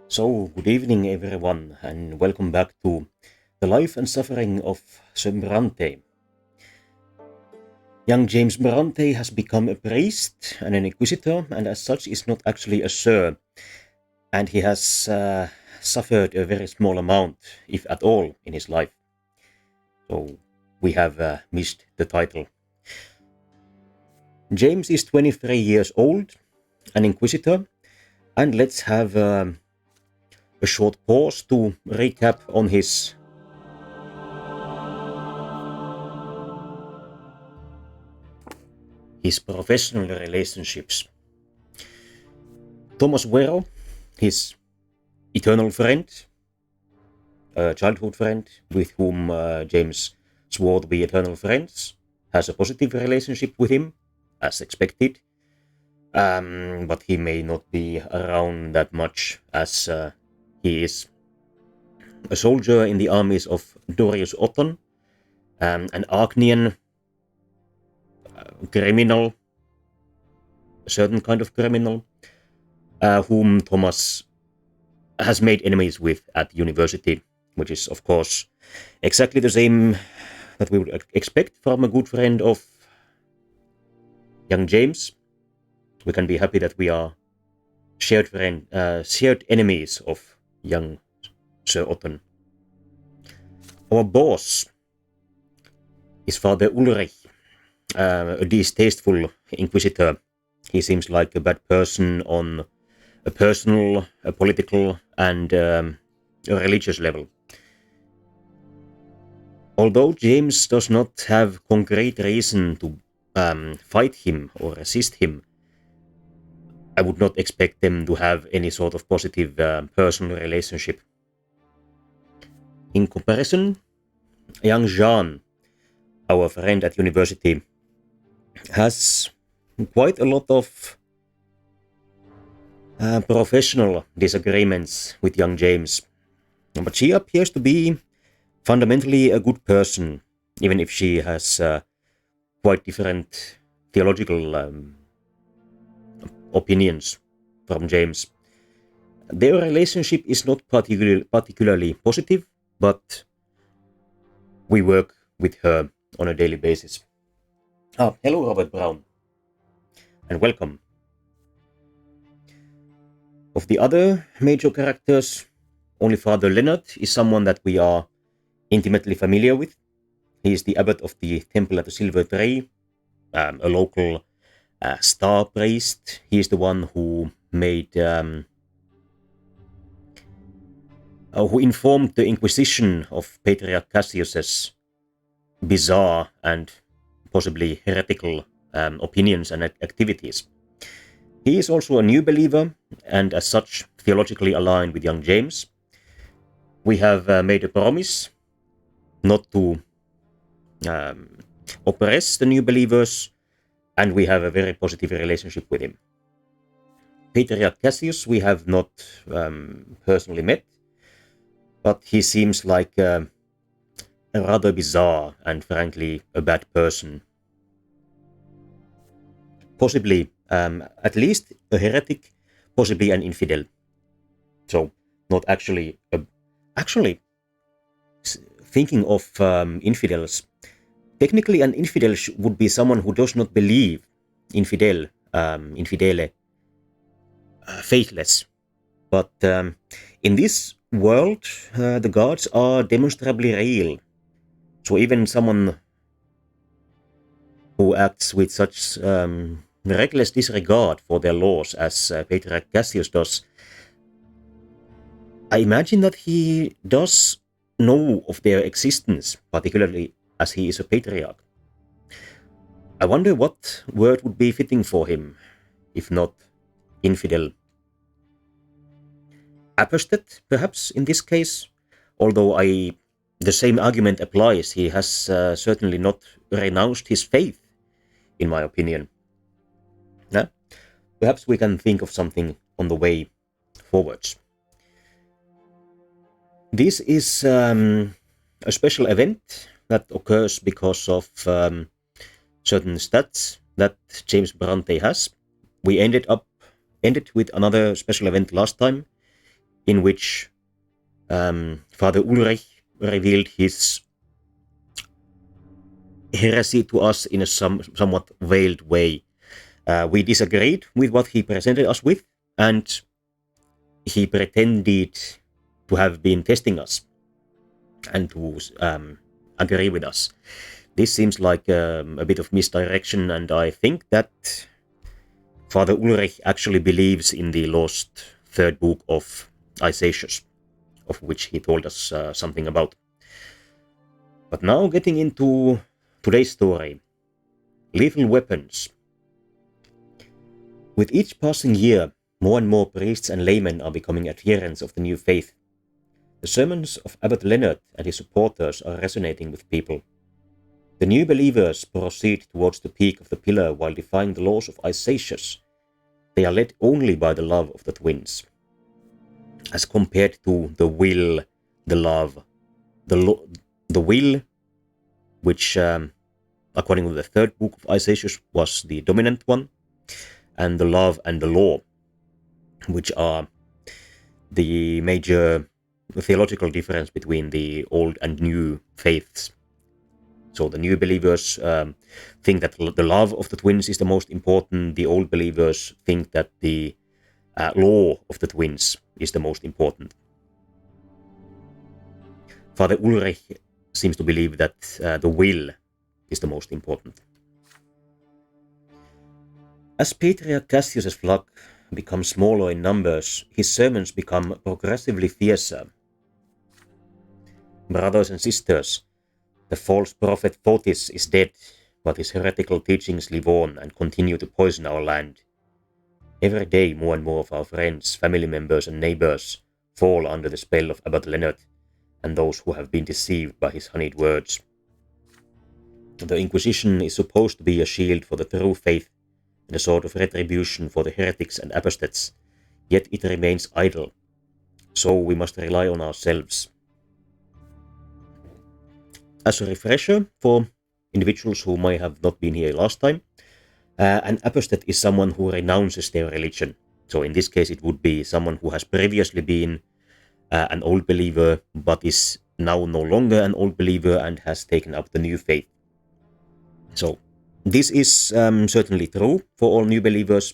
So, good evening, everyone, and welcome back to the life and suffering of Sir Brante. Young James Brante has become a priest and an inquisitor, and as such is not actually a sir, and he has suffered a very small amount, if at all, in his life. So, we have missed the title. James is 23 years old, an inquisitor, and let's have a short pause to recap on his professional relationships. Thomas Wero, his eternal friend, a childhood friend with whom James swore to be eternal friends, has a positive relationship with him, as expected. But he may not be around that much as he is a soldier in the armies of Dorius Otton, an Archnian criminal, a certain kind of criminal, whom Thomas has made enemies with at university, which is, of course, exactly the same that we would expect from a good friend of young James. We can be happy that we are shared enemies of young Sir Otton. Our boss is Father Ulrich, a distasteful inquisitor. He seems like a bad person on a personal, a political, and a religious level. Although James does not have concrete reason to fight him or resist him, I would not expect them to have any sort of positive personal relationship. In comparison, young Jeanne, our friend at university, has quite a lot of professional disagreements with young James, but she appears to be fundamentally a good person, even if she has quite different theological opinions from James. Their relationship is not particularly positive, but we work with her on a daily basis. Hello, Robert Brown, and welcome. Of the other major characters, only Father Leonard is someone that we are intimately familiar with. He is the abbot of the Temple at the Silver Tree, a local star priest. He is the one who who informed the Inquisition of Patriarch Cassius's bizarre and possibly heretical opinions and activities. He is also a new believer, and as such, theologically aligned with young James. We have made a promise not to oppress the new believers, and we have a very positive relationship with him. Patriarch Cassius we have not personally met, but he seems like a rather bizarre and frankly a bad person. Possibly, at least a heretic, possibly an infidel. So, not actually thinking of infidels. Technically, an infidel would be someone who does not believe, infidele, faithless. But in this world, the gods are demonstrably real. So even someone who acts with such reckless disregard for their laws as Patriarch Cassius does, I imagine that he does know of their existence, particularly as he is a patriarch. I wonder what word would be fitting for him, if not infidel. Apostate, perhaps, in this case, although the same argument applies. He has certainly not renounced his faith, in my opinion. Yeah? Perhaps we can think of something on the way forwards. This is a special event that occurs because of certain stats that James Brante has. We ended with another special event last time. in which Father Ulrich revealed his heresy to us in a somewhat veiled way. We disagreed with what he presented us with, and he pretended to have been testing us and to agree with us. This seems like a bit of misdirection, and I think that Father Ulrich actually believes in the lost third book of Isaiah, of which he told us something about. But now getting into today's story, Lethal Weapons. With each passing year, more and more priests and laymen are becoming adherents of the new faith. The sermons of Abbot Leonard and his supporters are resonating with people. The new believers proceed towards the peak of the pillar while defying the laws of Isaiah. They are led only by the love of the twins, as compared to the will, the love, the will, which, according to the third book of Isaiah, was the dominant one, and the love and the law, which are the major theological difference between the old and new faiths. So the new believers think that the love of the twins is the most important. The old believers think that the law of the twins is the most important. Father Ulrich seems to believe that the will is the most important. As Patriarch Cassius's flock becomes smaller in numbers, his sermons become progressively fiercer. Brothers and sisters, the false prophet Fotis is dead, but his heretical teachings live on and continue to poison our land. Every day more and more of our friends, family members and neighbors fall under the spell of Abbot Leonard and those who have been deceived by his honeyed words. The Inquisition is supposed to be a shield for the true faith and a sort of retribution for the heretics and apostates, yet it remains idle. So we must rely on ourselves. As a refresher for individuals who may have not been here last time, an apostate is someone who renounces their religion. So in this case it would be someone who has previously been an old believer but is now no longer an old believer and has taken up the new faith. So this is certainly true for all new believers.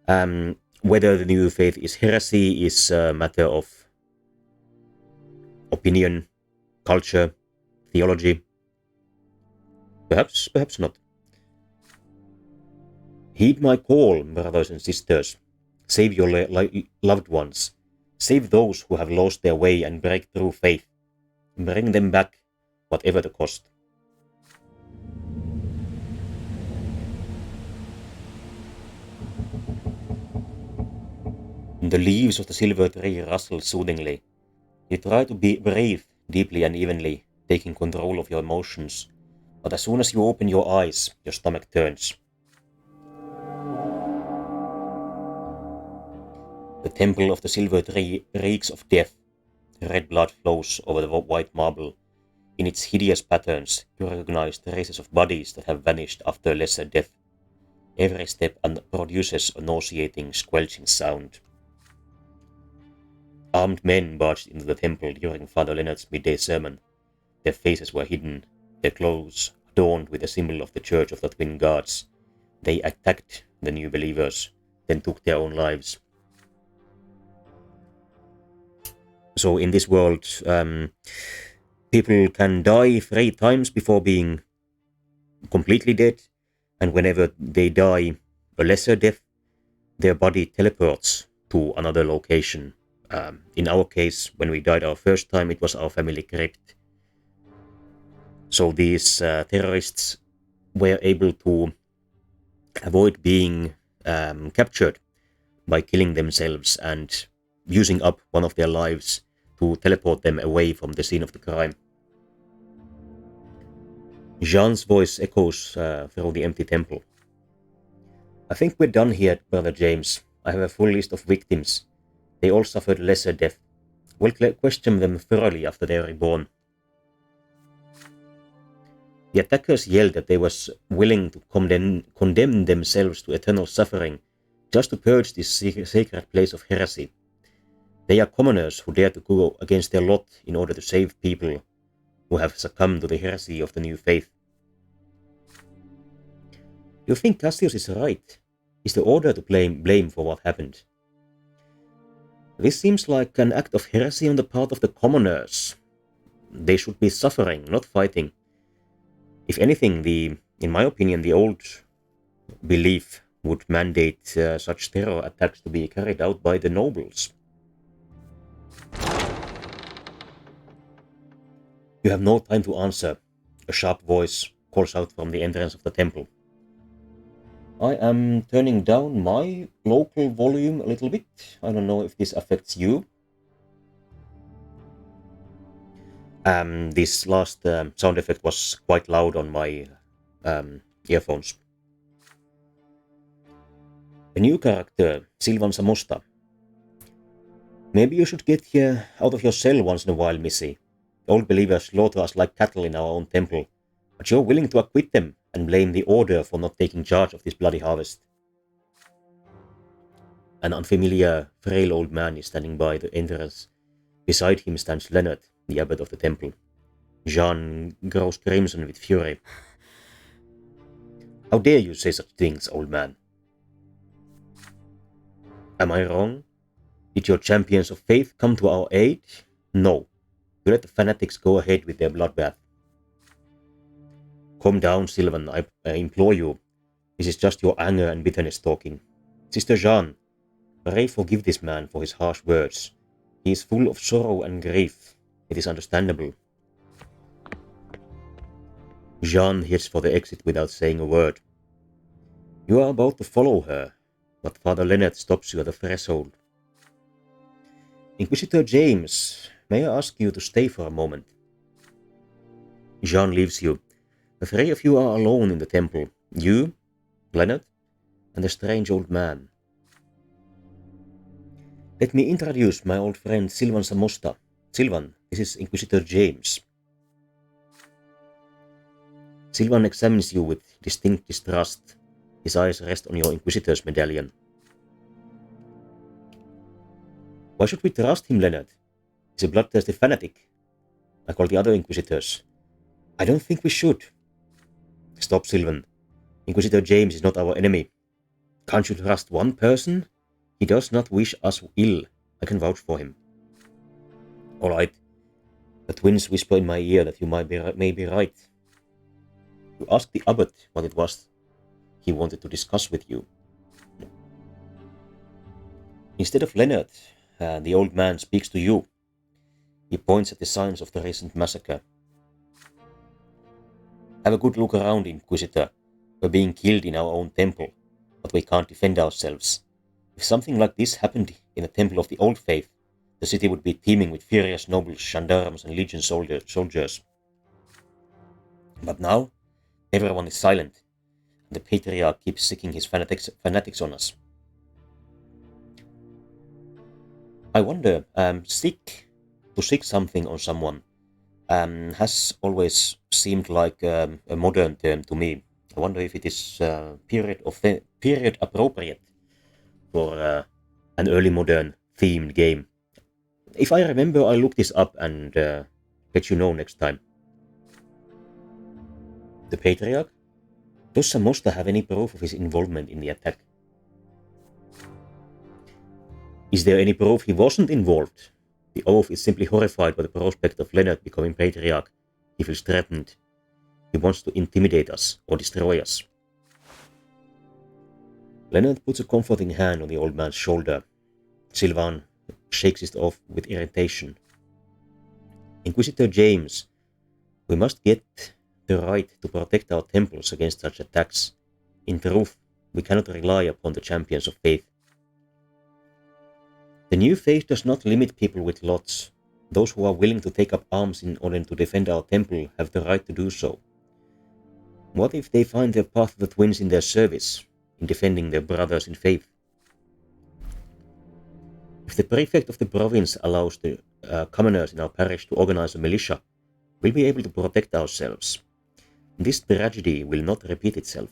Whether the new faith is heresy is a matter of opinion, culture, theology. Perhaps not. Heed my call, brothers and sisters. Save your loved ones. Save those who have lost their way and break through faith. Bring them back, whatever the cost. The leaves of the silver tree rustle soothingly. You try to breathe deeply and evenly, taking control of your emotions, but as soon as you open your eyes, your stomach turns. The temple of the silver tree reeks of death. Red blood flows over the white marble. In its hideous patterns, you recognize traces of bodies that have vanished after a lesser death. Every step produces a nauseating, squelching sound. Armed men barged into the temple during Father Leonard's midday sermon. Their faces were hidden, their clothes adorned with the symbol of the Church of the Twin Gods. They attacked the new believers, then took their own lives. So in this world, people can die 3 times before being completely dead, and whenever they die a lesser death, their body teleports to another location. In our case, when we died our first time, it was our family crypt. So these terrorists were able to avoid being captured by killing themselves and using up one of their lives to teleport them away from the scene of the crime. Jeanne's voice echoes through the empty temple. I think we're done here, Brother James. I have a full list of victims. They all suffered lesser death. We'll question them thoroughly after they are reborn. The attackers yelled that they were willing to condemn themselves to eternal suffering just to purge this sacred place of heresy. They are commoners who dare to go against their lot in order to save people who have succumbed to the heresy of the new faith. You think Cassius is right? Is the order to blame for what happened? This seems like an act of heresy on the part of the commoners. They should be suffering, not fighting. If anything, in my opinion, the old belief would mandate such terror attacks to be carried out by the nobles. You have no time to answer, a sharp voice calls out from the entrance of the temple. I am turning down my local volume a little bit. I don't know if this affects you. This last sound effect was quite loud on my earphones. A new character, Silvan Samosta. Maybe you should get here out of your cell once in a while, Missy. Old believers slaughter us like cattle in our own temple, but you're willing to acquit them and blame the Order for not taking charge of this bloody harvest. An unfamiliar, frail old man is standing by the entrance. Beside him stands Leonard, the abbot of the temple. Jeanne grows crimson with fury. How dare you say such things, old man? Am I wrong? Did your champions of faith come to our aid? No. You let the fanatics go ahead with their bloodbath. Calm down, Sylvan, I implore you. This is just your anger and bitterness talking. Sister Jeanne, pray forgive this man for his harsh words. He is full of sorrow and grief. It is understandable. Jeanne heads for the exit without saying a word. You are about to follow her, but Father Leonard stops you at the threshold. Inquisitor James, may I ask you to stay for a moment? Jeanne leaves you. The three of you are alone in the temple. You, Leonard, and the strange old man. Let me introduce my old friend Silvan Samosta. Silvan, this is Inquisitor James. Silvan examines you with distinct distrust. His eyes rest on your Inquisitor's medallion. Why should we trust him, Leonard? He's a bloodthirsty fanatic, like all the other Inquisitors. I don't think we should. Stop, Silvan. Inquisitor James is not our enemy. Can't you trust one person? He does not wish us ill. I can vouch for him. All right. The twins whisper in my ear that you may be right. You ask the abbot what it was he wanted to discuss with you. Instead of Leonard, the old man speaks to you. He points at the signs of the recent massacre. Have a good look around, Inquisitor. We're being killed in our own temple, but we can't defend ourselves. If something like this happened in a temple of the old faith, the city would be teeming with furious nobles, gendarmes, and legion soldiers. But now, everyone is silent, and the Patriarch keeps sicking his fanatics on us. I wonder, to seek something on someone has always seemed like a modern term to me. I wonder if it is period appropriate for an early modern themed game. If I remember, I'll look this up and let you know next time. The Patriarch? Does Samosta have any proof of his involvement in the attack? Is there any proof he wasn't involved? The oath is simply horrified by the prospect of Leonard becoming Patriarch. He feels threatened. He wants to intimidate us or destroy us. Leonard puts a comforting hand on the old man's shoulder. Silvan shakes it off with irritation. Inquisitor James, we must get the right to protect our temples against such attacks. In truth, we cannot rely upon the champions of faith. The new faith does not limit people with lots. Those who are willing to take up arms in order to defend our temple have the right to do so. What if they find their path of the twins in their service, in defending their brothers in faith? If the prefect of the province allows the commoners in our parish to organize a militia, we'll be able to protect ourselves. This tragedy will not repeat itself.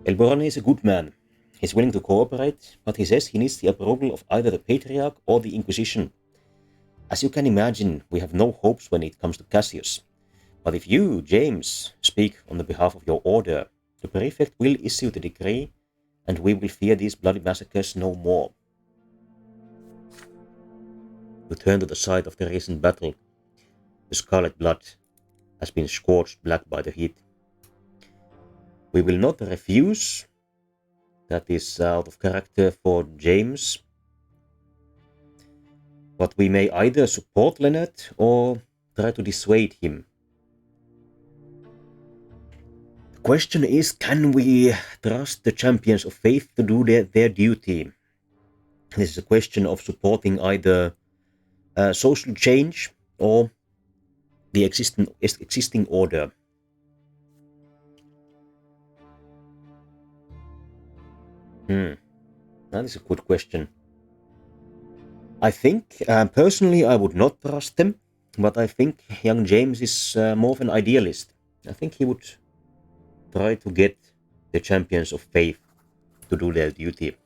El Borone is a good man. He's willing to cooperate, but he says he needs the approval of either the Patriarch or the Inquisition. As you can imagine, we have no hopes when it comes to Cassius. But if you, James, speak on the behalf of your order, the prefect will issue the decree, and we will fear these bloody massacres no more. You turn to the site of the recent battle. The scarlet blood has been scorched black by the heat. We will not refuse. That is out of character for James. But we may either support Leonard or try to dissuade him. The question is, can we trust the champions of faith to do their duty? This is a question of supporting either social change or the existing order. That is a good question. I think, personally, I would not trust them, but I think young James is more of an idealist. I think he would try to get the champions of faith to do their duty.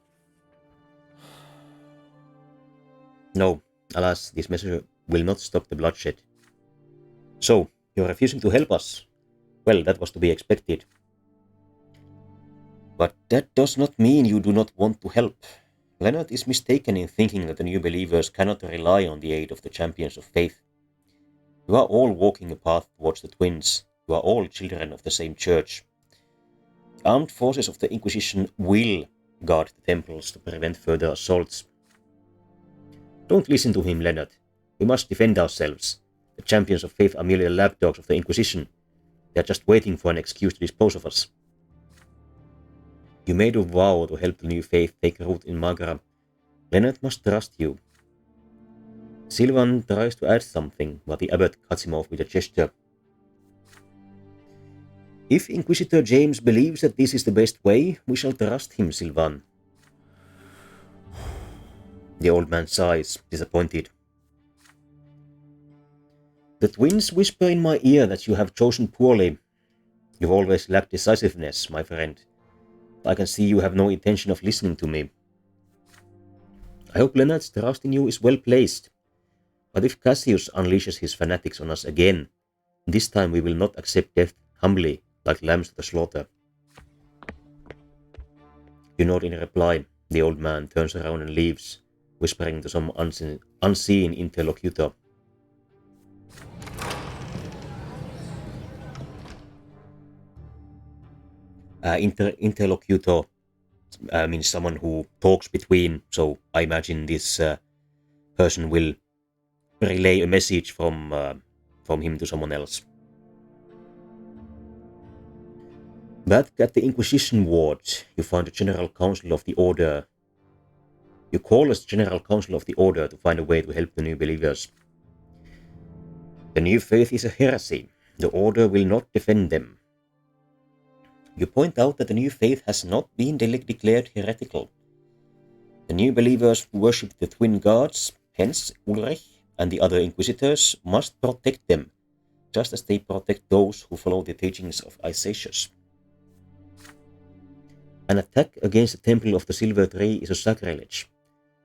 No, alas, this measure will not stop the bloodshed. So, you're refusing to help us? Well, that was to be expected. But that does not mean you do not want to help. Leonard is mistaken in thinking that the new believers cannot rely on the aid of the champions of faith. You are all walking a path towards the twins. You are all children of the same church. The armed forces of the Inquisition will guard the temples to prevent further assaults. Don't listen to him, Leonard. We must defend ourselves. The champions of faith are merely the lapdogs of the Inquisition. They are just waiting for an excuse to dispose of us. You made a vow to help the new faith take root in Magra. Leonard must trust you. Sylvan tries to add something, but the abbot cuts him off with a gesture. If Inquisitor James believes that this is the best way, we shall trust him, Sylvan. The old man sighs, disappointed. The twins whisper in my ear that you have chosen poorly. You've always lacked decisiveness, my friend. I can see you have no intention of listening to me. I hope Leonard's trust in you is well placed. But if Cassius unleashes his fanatics on us again, this time we will not accept death humbly, like lambs to the slaughter. You nod in reply. The old man turns around and leaves, whispering to some unseen interlocutor. Interlocutor means someone who talks between, so I imagine this person will relay a message from him to someone else. Back at the Inquisition ward, you find the General Council of the Order. You call as General Council of the Order to find a way to help the new believers. The new faith is a heresy. The Order will not defend them. You point out that the new faith has not been declared heretical. The new believers who worship the twin gods, hence Ulrich and the other inquisitors, must protect them, just as they protect those who follow the teachings of Isatius. An attack against the Temple of the Silver Tree is a sacrilege.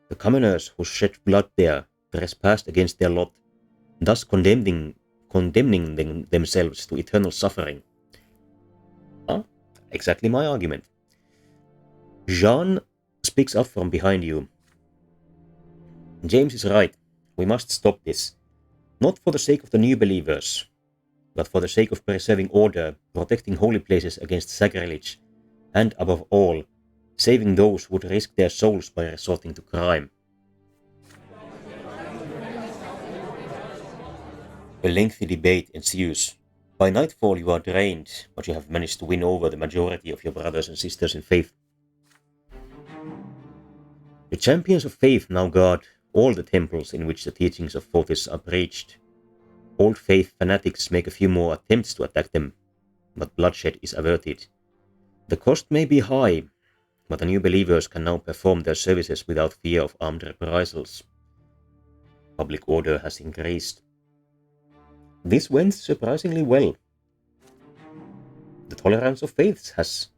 The commoners who shed blood there trespassed against their lot, thus condemning themselves to eternal suffering. Exactly my argument. Jeanne speaks up from behind you. James is right. We must stop this. Not for the sake of the new believers, but for the sake of preserving order, protecting holy places against sacrilege, and above all, saving those who would risk their souls by resorting to crime. A lengthy debate ensues. By nightfall you are drained, but you have managed to win over the majority of your brothers and sisters in faith. The champions of faith now guard all the temples in which the teachings of Fotis are preached. Old faith fanatics make a few more attempts to attack them, but bloodshed is averted. The cost may be high, but the new believers can now perform their services without fear of armed reprisals. Public order has increased. This went surprisingly well. The tolerance of faiths has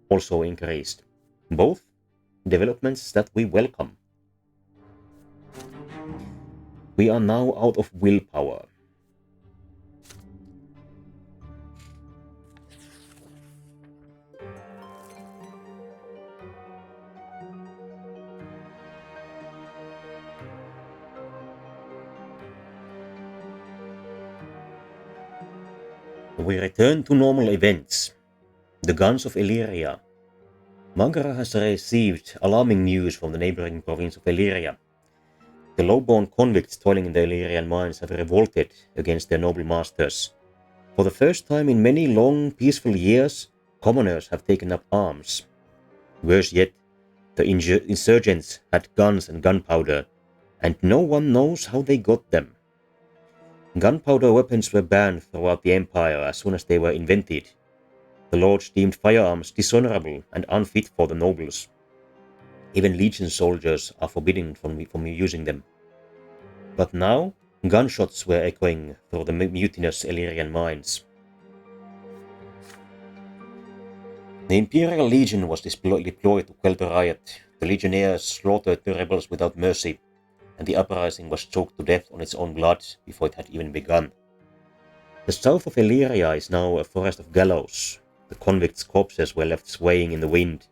also increased, both developments that we welcome. We are now out of willpower. We return to normal events. The guns of Illyria. Magra has received alarming news from the neighboring province of Illyria. The low-born convicts toiling in the Illyrian mines have revolted against their noble masters. For the first time in many long, peaceful years, commoners have taken up arms. Worse yet, the insurgents had guns and gunpowder, and no one knows how they got them. Gunpowder weapons were banned throughout the Empire as soon as they were invented. The lords deemed firearms dishonorable and unfit for the nobles. Even legion soldiers are forbidden from using them. But now, gunshots were echoing through the mutinous Illyrian mines. The Imperial Legion was deployed to quell the riot. The legionnaires slaughtered the rebels without mercy, and the uprising was choked to death on its own blood before it had even begun. The south of Illyria is now a forest of gallows. The convicts' corpses were left swaying in the wind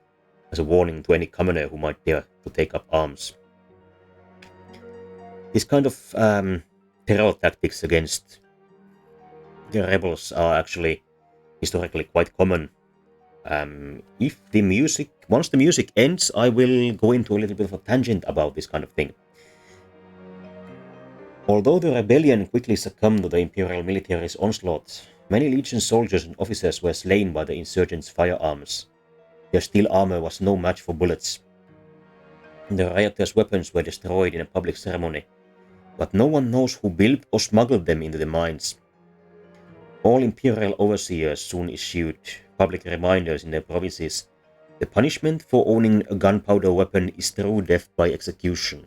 as a warning to any commoner who might dare to take up arms. This kind of terror tactics against the rebels are actually historically quite common. Once the music ends, I will go into a little bit of a tangent about this kind of thing. Although the rebellion quickly succumbed to the Imperial military's onslaught, many Legion soldiers and officers were slain by the insurgents' firearms. Their steel armor was no match for bullets. The rioters' weapons were destroyed in a public ceremony, but no one knows who built or smuggled them into the mines. All Imperial overseers soon issued public reminders in their provinces. The punishment for owning a gunpowder weapon is true death by execution.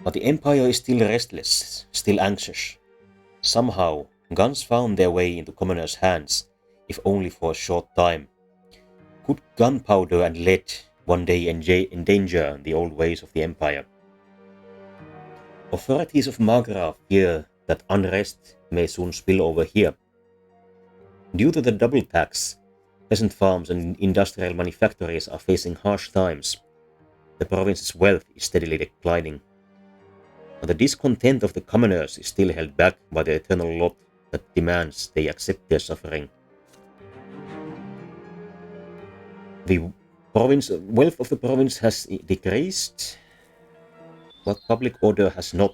But the Empire is still restless, still anxious. Somehow, guns found their way into commoners' hands, if only for a short time. Could gunpowder and lead one day endanger the old ways of the Empire? Authorities of Magra fear that unrest may soon spill over here. Due to the double tax, peasant farms and industrial manufactories are facing harsh times. The province's wealth is steadily declining. But the discontent of the commoners is still held back by the eternal lot that demands they accept their suffering. The wealth of the province has decreased, but public order has not.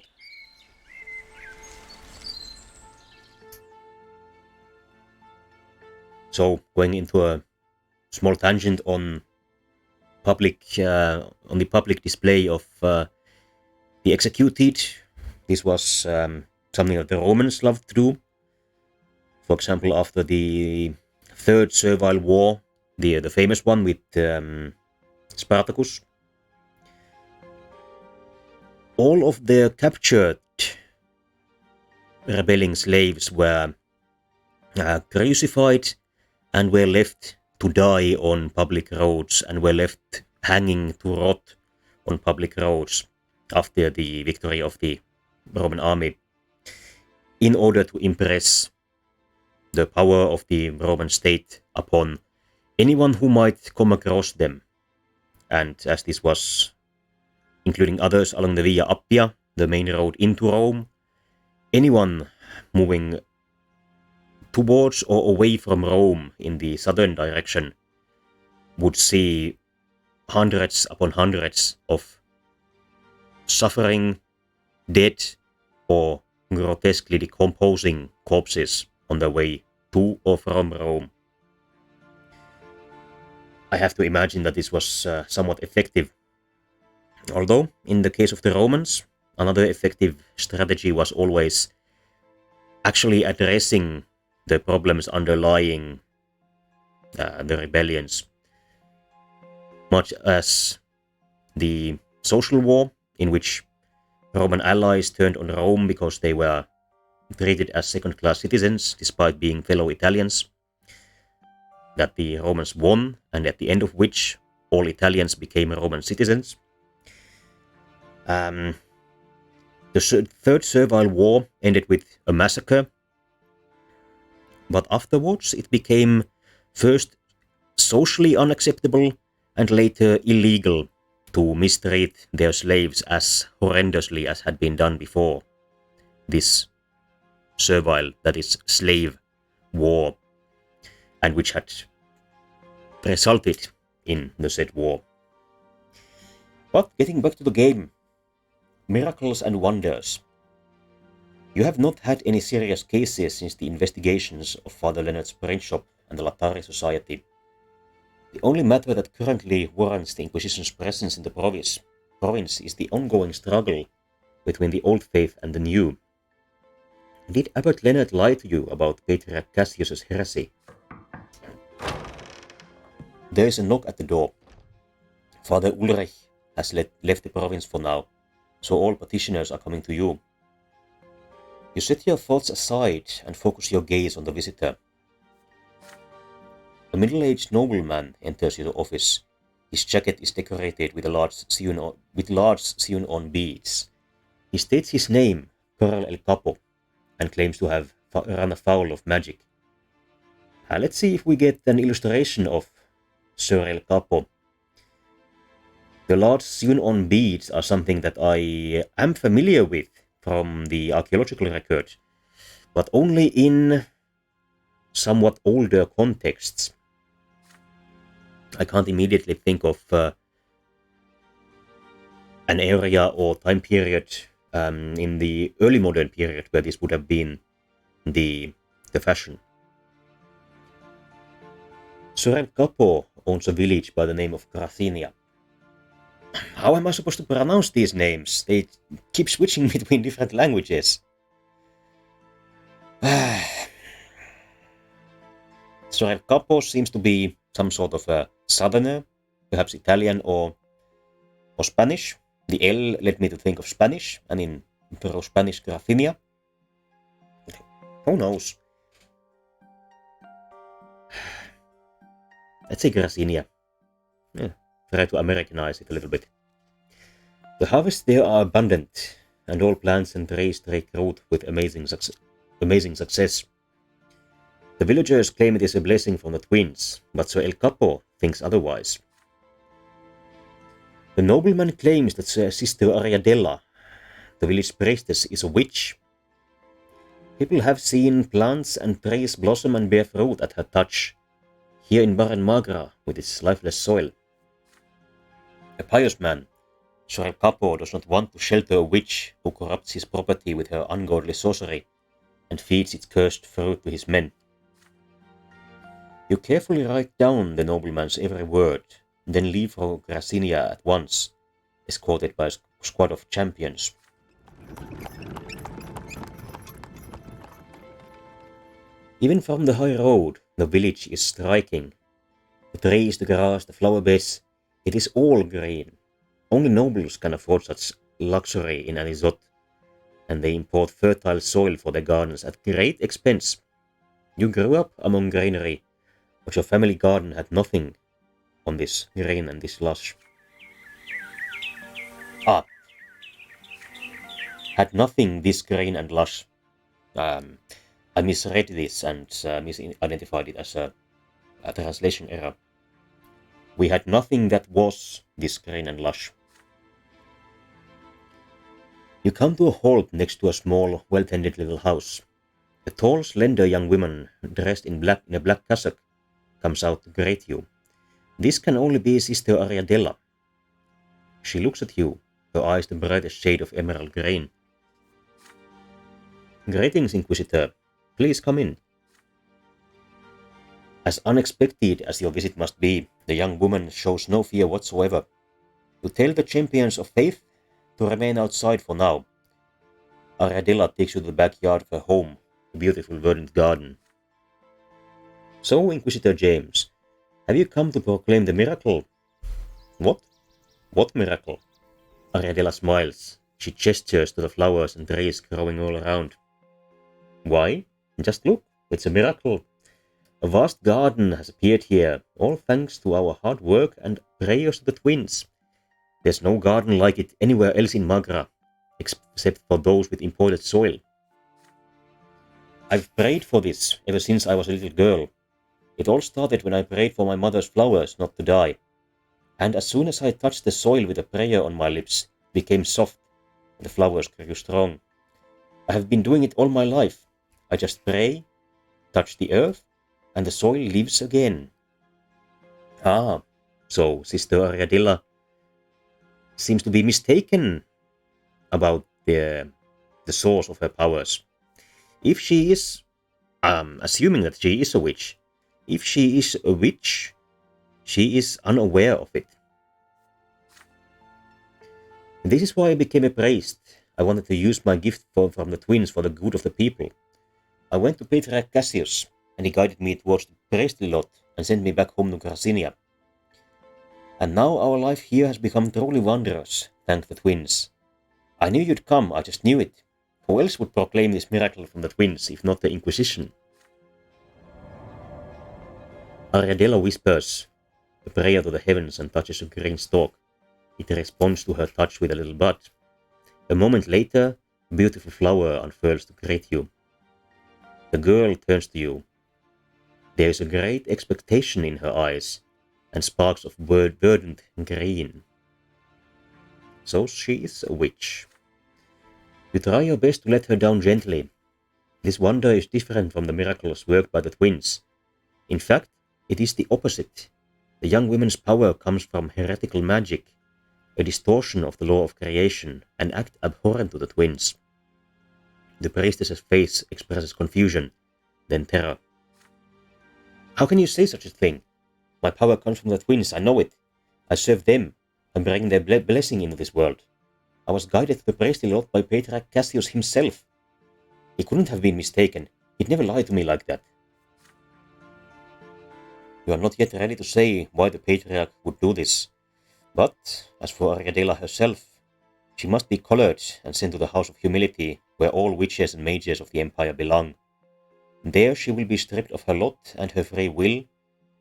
So, going into a small tangent on the public display of the executed. This was something that the Romans loved to do. For example, after the Third Servile War, the famous one with Spartacus, all of the captured rebelling slaves were crucified and were left to die on public roads and were left hanging to rot on public roads after the victory of the Roman army, in order to impress the power of the Roman state upon anyone who might come across them. And as this was including others along the Via Appia, the main road into Rome, anyone moving towards or away from Rome in the southern direction would see hundreds upon hundreds of suffering, dead, or grotesquely decomposing corpses on their way to or from Rome. I have to imagine that this was somewhat effective. Although, in the case of the Romans, another effective strategy was always actually addressing the problems underlying the rebellions, much as the social war, in which Roman allies turned on Rome because they were treated as second-class citizens despite being fellow Italians, that the Romans won, and at the end of which all Italians became Roman citizens. The Third Servile War ended with a massacre, but afterwards it became first socially unacceptable and later illegal to mistreat their slaves as horrendously as had been done before this servile, that is, slave war, and which had resulted in the said war. But getting back to the game, miracles and wonders. You have not had any serious cases since the investigations of Father Leonard's print shop and the Latari Society. The only matter that currently warrants the Inquisition's presence in the province is the ongoing struggle between the old faith and the new. Did Abbot Leonard lie to you about Patriarch Cassius's heresy? There is a knock at the door. Father Ulrich has left the province for now, so all petitioners are coming to you. You set your thoughts aside and focus your gaze on the visitor. A middle-aged nobleman enters your office. His jacket is decorated with large sewn-on beads. He states his name, Corral El Capo, and claims to have run afoul of magic. Let's see if we get an illustration of Sir El Capo. The large sewn-on beads are something that I am familiar with from the archaeological record, but only in somewhat older contexts. I can't immediately think of an area or time period in the early modern period where this would have been the fashion. Sir El Capo owns a village by the name of Gracinia. How am I supposed to pronounce these names? They keep switching between different languages. Sir El Capo seems to be some sort of a southerner, perhaps Italian or Spanish. The L led me to think of Spanish, and in Pro-Spanish Gracinia. Who knows? Let's say Gracinia. Yeah, try to Americanize it a little bit. The harvests there are abundant, and all plants and trees take root with amazing success. The villagers claim it is a blessing from the twins, but Sir El Capo thinks otherwise. The nobleman claims that Sister Ariadella, the village priestess, is a witch. People have seen plants and trees blossom and bear fruit at her touch, here in Barren Magra with its lifeless soil. A pious man, Sir El Capo does not want to shelter a witch who corrupts his property with her ungodly sorcery and feeds its cursed fruit to his men. You carefully write down the nobleman's every word, then leave for Gracinia at once, escorted by a squad of champions. Even from the high road, the village is striking. The trees, the grass, the flower beds, it is all green. Only nobles can afford such luxury in Anisot, and they import fertile soil for their gardens at great expense. You grew up among greenery, but your family garden had nothing on this green and this lush. Had nothing this green and lush. I misread this and misidentified it as a translation error. We had nothing that was this green and lush. You come to a halt next to a small, well-tended little house. A tall, slender young woman dressed in a black cassock comes out to greet you. This can only be Sister Ariadella. She looks at you, her eyes the brightest shade of emerald green. Greetings, Inquisitor. Please come in. As unexpected as your visit must be, the young woman shows no fear whatsoever. You tell the champions of faith to remain outside for now. Ariadella takes you to the backyard of her home, a beautiful verdant garden. So, Inquisitor James, have you come to proclaim the miracle? What? What miracle? Ariadella smiles. She gestures to the flowers and trees growing all around. Why? Just look, it's a miracle. A vast garden has appeared here, all thanks to our hard work and prayers of the twins. There's no garden like it anywhere else in Magra, except for those with imported soil. I've prayed for this ever since I was a little girl. It all started when I prayed for my mother's flowers not to die. And as soon as I touched the soil with a prayer on my lips, it became soft, and the flowers grew strong. I have been doing it all my life. I just pray, touch the earth, and the soil lives again. Ah, so Sister Ariadilla seems to be mistaken about the source of her powers. If she is, assuming that she is a witch, if she is a witch, she is unaware of it. And this is why I became a priest. I wanted to use my gift from the twins for the good of the people. I went to Patriarch Cassius, and he guided me towards the priestly lot and sent me back home to Grasinia. And now our life here has become truly wondrous, thanks the twins. I knew you'd come, I just knew it. Who else would proclaim this miracle from the twins, if not the Inquisition? Ariadella whispers a prayer to the heavens and touches a green stalk. It responds to her touch with a little bud. A moment later, a beautiful flower unfurls to greet you. The girl turns to you. There is a great expectation in her eyes, and sparks of verdant green. So she is a witch. You try your best to let her down gently. This wonder is different from the miracles worked by the twins. In fact, it is the opposite. The young woman's power comes from heretical magic, a distortion of the law of creation, an act abhorrent to the twins. The priestess's face expresses confusion, then terror. How can you say such a thing? My power comes from the twins, I know it. I serve them and bring their blessing into this world. I was guided to the priestly lot by Patriarch Cassius himself. He couldn't have been mistaken. He'd never lie to me like that. You are not yet ready to say why the Patriarch would do this. But, as for Ariadella herself, she must be collared and sent to the House of Humility, where all witches and mages of the Empire belong. There she will be stripped of her lot and her free will,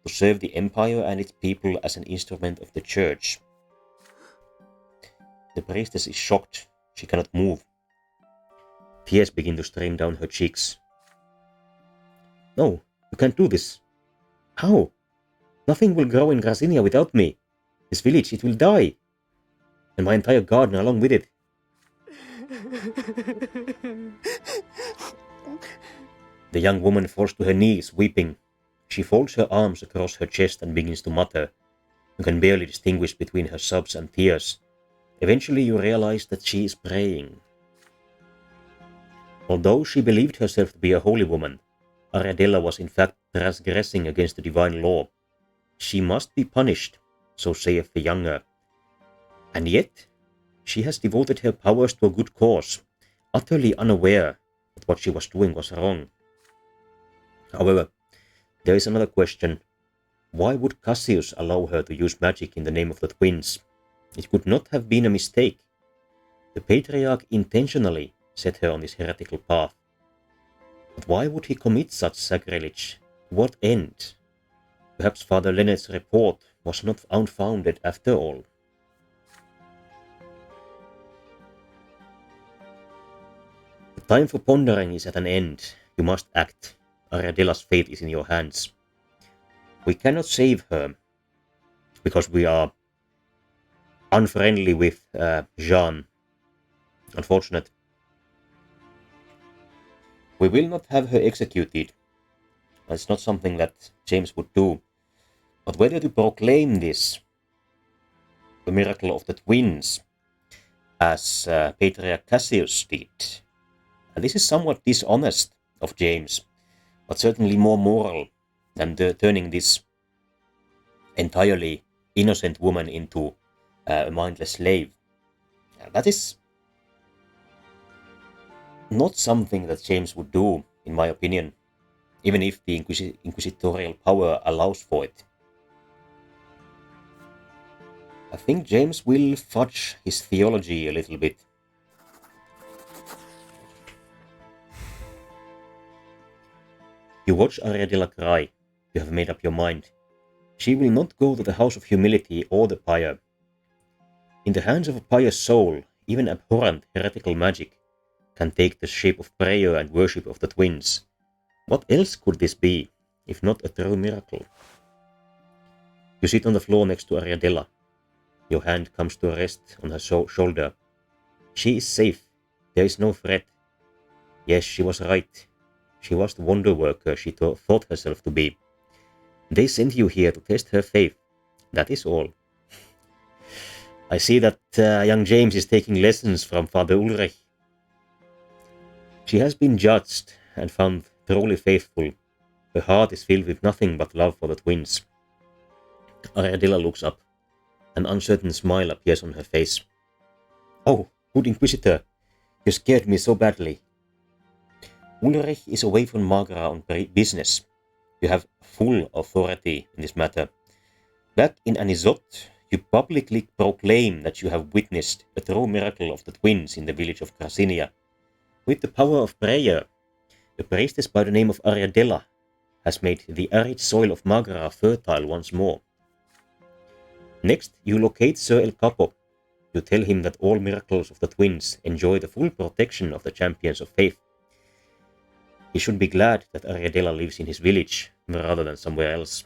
to serve the Empire and its people as an instrument of the Church. The priestess is shocked. She cannot move. Tears begin to stream down her cheeks. No, you can't do this. How? Nothing will grow in Grasinia without me. This village, it will die. And my entire garden along with it. The young woman falls to her knees, weeping. She folds her arms across her chest and begins to mutter. You can barely distinguish between her sobs and tears. Eventually you realize that she is praying. Although she believed herself to be a holy woman, Ariadella was in fact transgressing against the divine law. She must be punished, so saith the younger. And yet, she has devoted her powers to a good cause, utterly unaware that what she was doing was wrong. However, there is another question. Why would Cassius allow her to use magic in the name of the twins? It could not have been a mistake. The Patriarch intentionally set her on this heretical path. But why would he commit such sacrilege? To what end? Perhaps Father Leonard's report was not unfounded after all. The time for pondering is at an end. You must act. Ariadella's fate is in your hands. We cannot save her, because we are unfriendly with Jeanne. Unfortunate. We will not have her executed. That's not something that James would do. But whether to proclaim this, the miracle of the twins, as Patriarch Cassius did, and this is somewhat dishonest of James, but certainly more moral than turning this entirely innocent woman into a mindless slave. That is not something that James would do, in my opinion, even if the inquisitorial power allows for it. I think James will fudge his theology a little bit. You watch Ariadella cry. you have made up your mind. She will not go to the House of Humility or the pyre. In the hands of a pious soul, even abhorrent heretical magic can take the shape of prayer and worship of the twins. What else could this be, if not a true miracle? You sit on the floor next to Ariadella. Your hand comes to rest on her shoulder. She is safe. There is no threat. Yes, she was right. She was the wonder worker she thought herself to be. They sent you here to test her faith. That is all. I see that young James is taking lessons from Father Ulrich. She has been judged and found truly faithful. Her heart is filled with nothing but love for the twins. Ariadilla looks up. An uncertain smile appears on her face. Oh, good Inquisitor, you scared me so badly. Ulrich is away from Magra on business. You have full authority in this matter. Back in Anisot, you publicly proclaim that you have witnessed a true miracle of the twins in the village of Grasinia. With the power of prayer, a priestess by the name of Ariadella has made the arid soil of Magra fertile once more. Next, you locate Sir El Capo. You tell him that all miracles of the twins enjoy the full protection of the champions of faith. He should be glad that Ariadella lives in his village rather than somewhere else.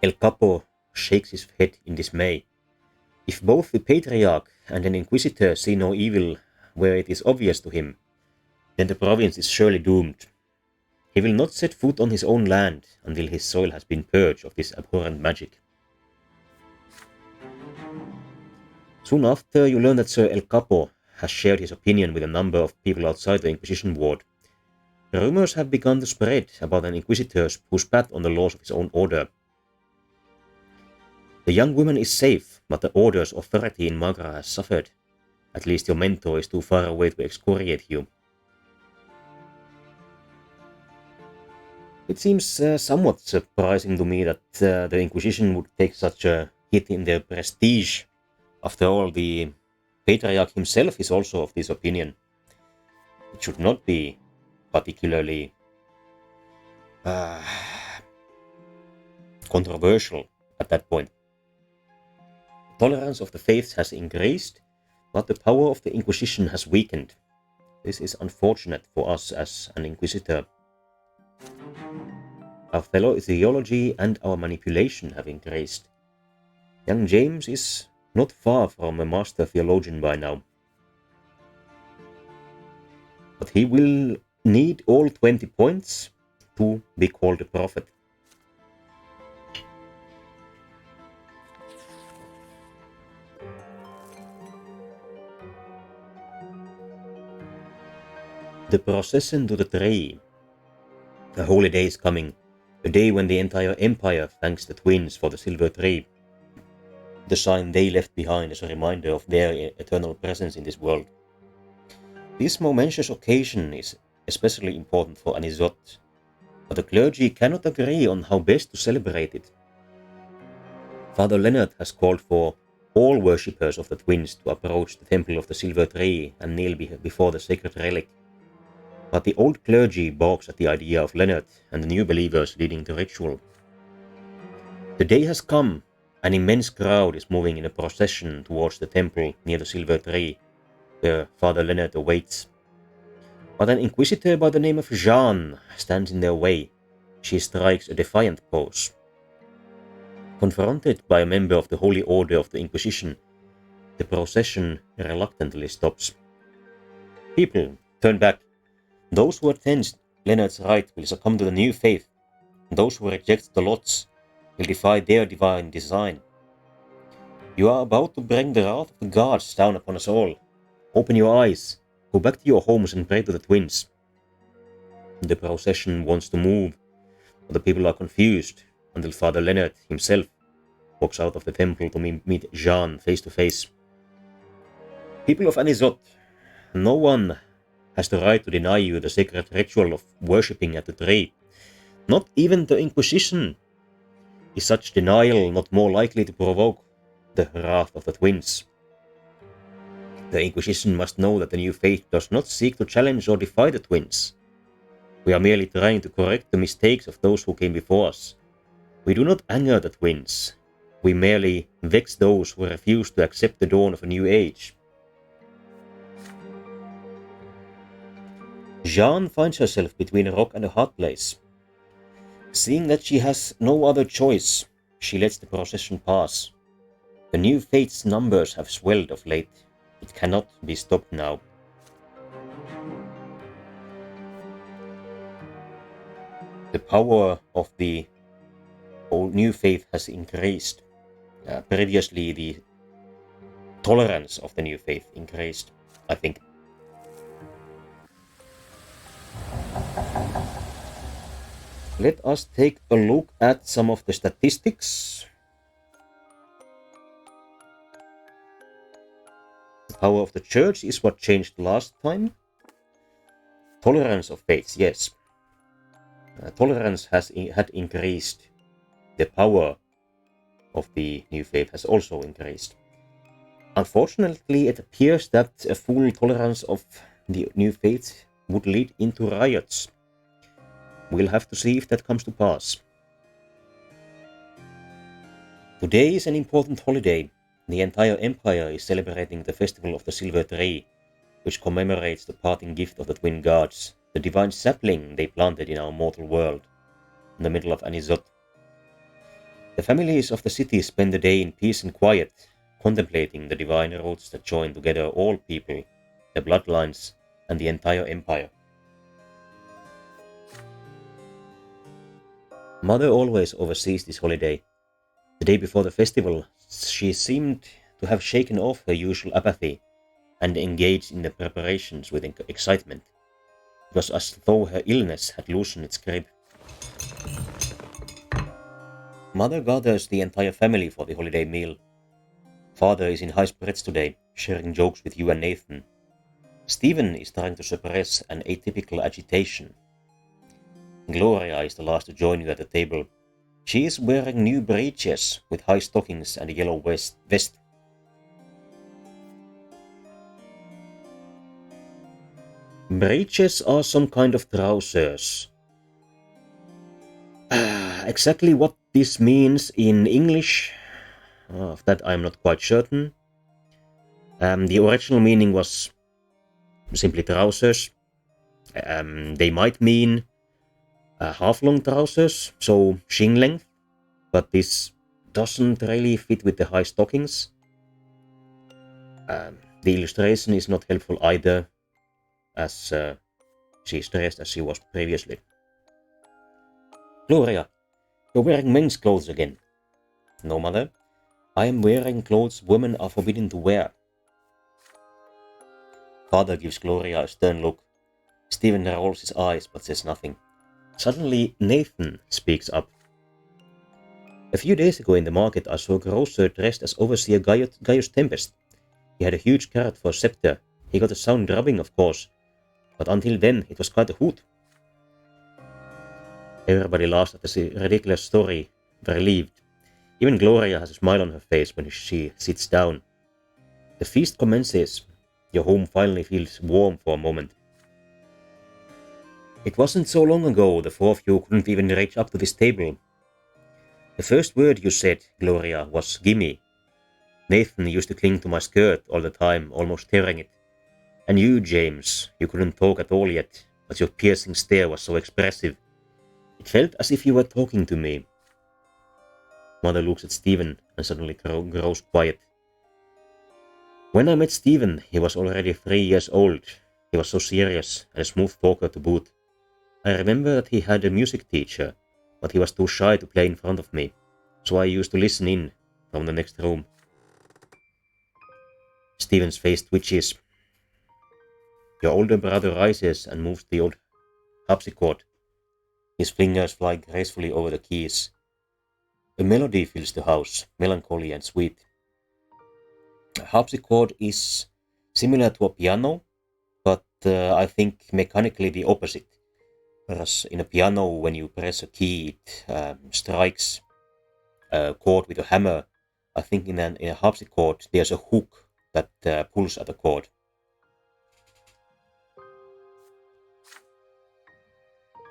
El Capo shakes his head in dismay. If both the Patriarch and an Inquisitor see no evil where it is obvious to him, then the province is surely doomed. He will not set foot on his own land until his soil has been purged of this abhorrent magic. Soon after, you learn that Sir El Capo has shared his opinion with a number of people outside the Inquisition ward. Rumors have begun to spread about an Inquisitor who spat on the laws of his own order. The young woman is safe, but the order's authority in Magra has suffered. At least your mentor is too far away to excoriate you. It seems somewhat surprising to me that the Inquisition would take such a hit in their prestige. After all, the Patriarch himself is also of this opinion. It should not be particularly controversial at that point. Tolerance of the faiths has increased, but the power of the Inquisition has weakened. This is unfortunate for us as an Inquisitor. Our theology and our manipulation have increased. Young James is not far from a master theologian by now. But he will need all 20 points to be called a prophet. The procession to the tree. A holy day is coming, a day when the entire empire thanks the twins for the silver tree, the sign they left behind as a reminder of their eternal presence in this world. This momentous occasion is especially important for Anisot, but the clergy cannot agree on how best to celebrate it. Father Leonard has called for all worshippers of the twins to approach the temple of the silver tree and kneel before the sacred relic. But the old clergy balks at the idea of Leonard and the new believers leading the ritual. The day has come. An immense crowd is moving in a procession towards the temple near the silver tree, where Father Leonard awaits. But an Inquisitor by the name of Jeanne stands in their way. She strikes a defiant pose. Confronted by a member of the Holy Order of the Inquisition, the procession reluctantly stops. People, turn back. Those who attend Leonard's rite will succumb to the new faith. Those who reject the lots will defy their divine design. You are about to bring the wrath of the gods down upon us all. Open your eyes, go back to your homes and pray to the twins. The procession wants to move, but the people are confused until Father Leonard himself walks out of the temple to meet Jeanne face to face. People of Anisot, no one has the right to deny you the sacred ritual of worshipping at the tree. Not even the Inquisition. Is such denial not more likely to provoke the wrath of the twins? The Inquisition must know that the new faith does not seek to challenge or defy the twins. We are merely trying to correct the mistakes of those who came before us. We do not anger the twins. We merely vex those who refuse to accept the dawn of a new age. Jeanne finds herself between a rock and a hard place. Seeing that she has no other choice, she lets the procession pass. The new fate's numbers have swelled of late. It cannot be stopped now. The power of the old new faith has increased. Previously, the tolerance of the new faith increased, I think. Let us take a look at some of the statistics. The power of the church is what changed last time. Tolerance of faiths, yes. Tolerance had increased. The power of the new faith has also increased. Unfortunately, it appears that a full tolerance of the new faith would lead into riots. We'll have to see if that comes to pass. Today is an important holiday. The entire empire is celebrating the festival of the Silver Tree, which commemorates the parting gift of the twin gods, the divine sapling they planted in our mortal world, in the middle of Anisot. The families of the city spend the day in peace and quiet, contemplating the divine roots that join together all people, the bloodlines, and the entire empire. Mother always oversees this holiday. The day before the festival, she seemed to have shaken off her usual apathy and engaged in the preparations with excitement. It was as though her illness had loosened its grip. Mother gathers the entire family for the holiday meal. Father is in high spirits today, sharing jokes with you and Nathan. Stephen is trying to suppress an atypical agitation. Gloria is the last to join you at the table. She is wearing new breeches with high stockings and a yellow vest. Breeches are some kind of trousers. Exactly what this means in English, of that I'm not quite certain. The original meaning was simply trousers. They might mean half-long trousers, so shin length, but this doesn't really fit with the high stockings. The illustration is not helpful either, as she's dressed as she was previously. Gloria, you're wearing men's clothes again. No, mother. I am wearing clothes women are forbidden to wear. Father gives Gloria a stern look. Stephen rolls his eyes but says nothing. Suddenly, Nathan speaks up. A few days ago in the market, I saw a grocer dressed as Overseer Gaius Tempest. He had a huge carrot for a scepter. He got a sound drubbing, of course, but until then it was quite a hoot. Everybody laughs at the ridiculous story, relieved. Even Gloria has a smile on her face when she sits down. The feast commences. Your home finally feels warm for a moment. It wasn't so long ago the four of you couldn't even reach up to this table. The first word you said, Gloria, was gimme. Nathan used to cling to my skirt all the time, almost tearing it. And you, James, you couldn't talk at all yet, but your piercing stare was so expressive. It felt as if you were talking to me. Mother looks at Stephen and suddenly grows quiet. When I met Stephen, he was already 3 years old. He was so serious and a smooth talker to boot. I remember that he had a music teacher, but he was too shy to play in front of me, so I used to listen in from the next room. Stephen's face twitches. Your older brother rises and moves the old harpsichord. His fingers fly gracefully over the keys. A melody fills the house, melancholy and sweet. A harpsichord is similar to a piano, but I think mechanically the opposite. Whereas in a piano, when you press a key, it strikes a chord with a hammer. I think in a harpsichord, there's a hook that pulls at the chord.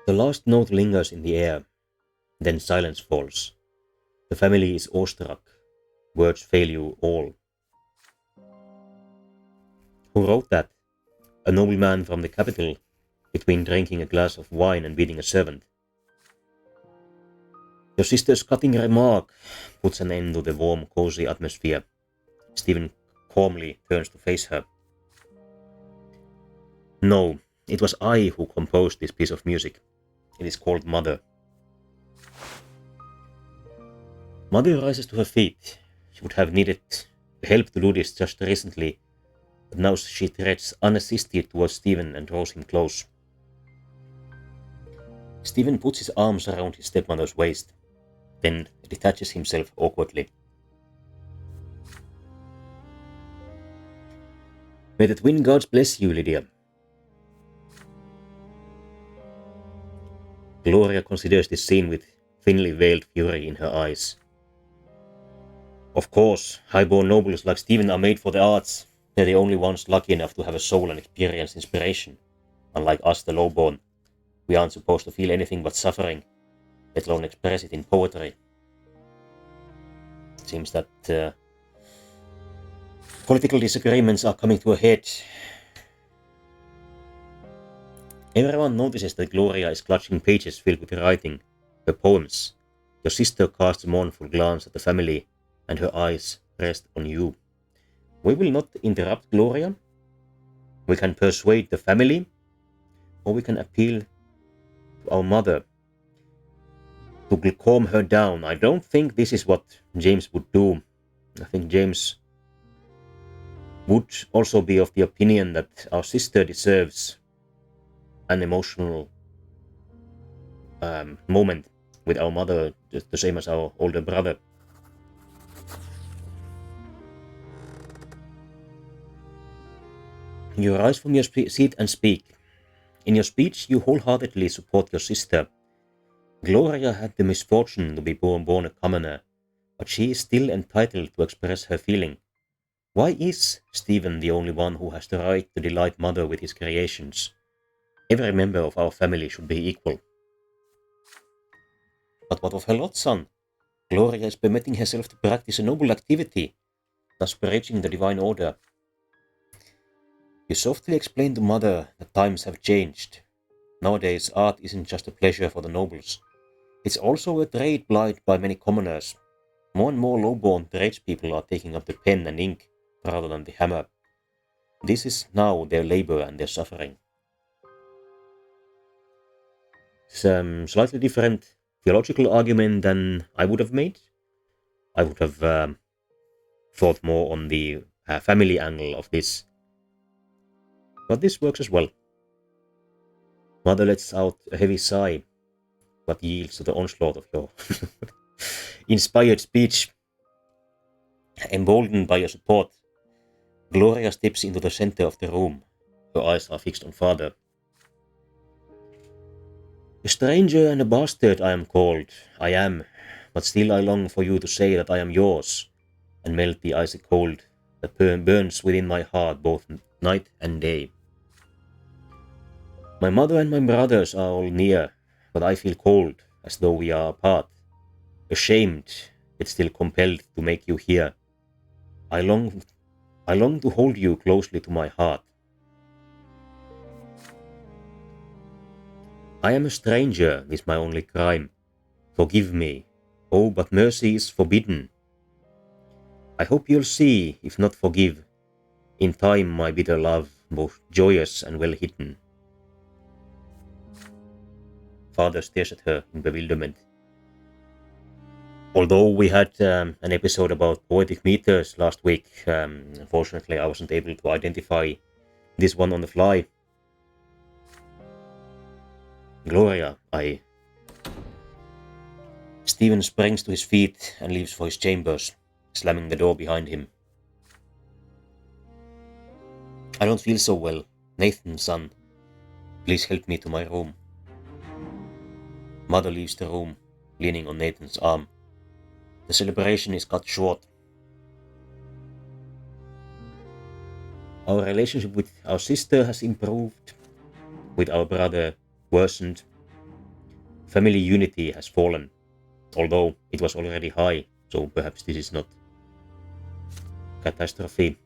The last note lingers in the air, then silence falls. The family is awestruck. Words fail you all. Who wrote that? A nobleman from the capital, between drinking a glass of wine and beating a servant. Your sister's cutting remark puts an end to the warm, cozy atmosphere. Stephen calmly turns to face her. No, it was I who composed this piece of music. It is called Mother. Mother rises to her feet. She would have needed help to do this just recently, but now she treads unassisted towards Stephen and draws him close. Stephen puts his arms around his stepmother's waist, then detaches himself awkwardly. May the twin gods bless you, Lydia. Gloria considers this scene with thinly veiled fury in her eyes. Of course, high-born nobles like Stephen are made for the arts. They're the only ones lucky enough to have a soul and experience inspiration. Unlike us, the low-born, we aren't supposed to feel anything but suffering, let alone express it in poetry. It seems that political disagreements are coming to a head. Everyone notices that Gloria is clutching pages filled with writing, her poems. Your sister casts a mournful glance at the family, and her eyes rest on you. We will not interrupt Gloria. We can persuade the family, or we can appeal to our mother to calm her down. I don't think this is what James would do. I think James would also be of the opinion that our sister deserves an emotional moment with our mother, just the same as our older brother. You rise from your seat and speak. In your speech, you wholeheartedly support your sister. Gloria had the misfortune to be born a commoner, but she is still entitled to express her feeling. Why is Stephen the only one who has the right to delight Mother with his creations? Every member of our family should be equal. But what of her lot son? Gloria is permitting herself to practice a noble activity, thus breaching the divine order. You softly explain to Mother that times have changed. Nowadays, art isn't just a pleasure for the nobles. It's also a trade plied by many commoners. More and more low-born tradespeople are taking up the pen and ink rather than the hammer. This is now their labor and their suffering. It's a slightly different theological argument than I would have made. I would have thought more on the family angle of this. But this works as well. Mother lets out a heavy sigh, but yields to the onslaught of your inspired speech. Emboldened by your support, Gloria steps into the center of the room. Her eyes are fixed on Father. A stranger and a bastard I am called, I am, but still I long for you to say that I am yours, and melt the icy cold that burns within my heart both night and day. My mother and my brothers are all near, but I feel cold, as though we are apart. Ashamed, yet still compelled to make you hear. I long to hold you closely to my heart. I am a stranger, is my only crime. Forgive me. Oh, but mercy is forbidden. I hope you'll see, if not forgive, in time my bitter love, both joyous and well hidden. Father stares at her in bewilderment. Although we had an episode about poetic meters last week, unfortunately I wasn't able to identify this one on the fly. Gloria, Stephen springs to his feet and leaves for his chambers, slamming the door behind him. I don't feel so well. Nathan, son, please help me to my room. Mother leaves the room, leaning on Nathan's arm. The celebration is cut short. Our relationship with our sister has improved, with our brother worsened. family unity has fallen, although it was already high, so perhaps this is not catastrophe.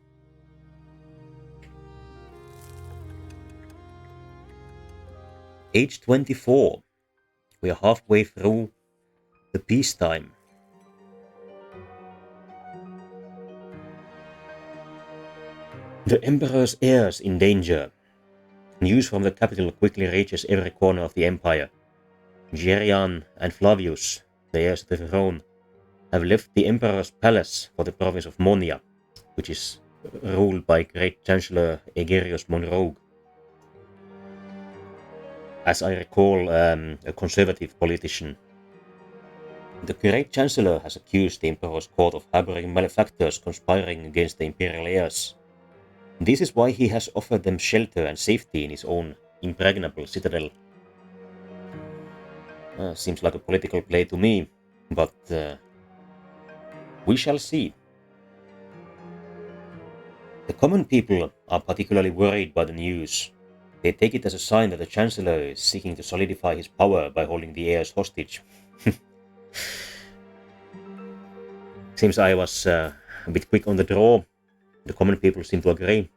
Age 24. We are halfway through the peacetime. The Emperor's heirs in danger. News from the capital quickly reaches every corner of the empire. Jeanne and Flavius, the heirs of the throne, have left the Emperor's palace for the province of Monia, which is ruled by Great Chancellor Egerius Monroe. As I recall, a conservative politician. The Great Chancellor has accused the Emperor's court of harboring malefactors conspiring against the imperial heirs. This is why he has offered them shelter and safety in his own impregnable citadel. Seems like a political play to me, but we shall see. The common people are particularly worried by the news. They take it as a sign that the Chancellor is seeking to solidify his power by holding the heirs hostage. Seems I was a bit quick on the draw. The common people seem to agree.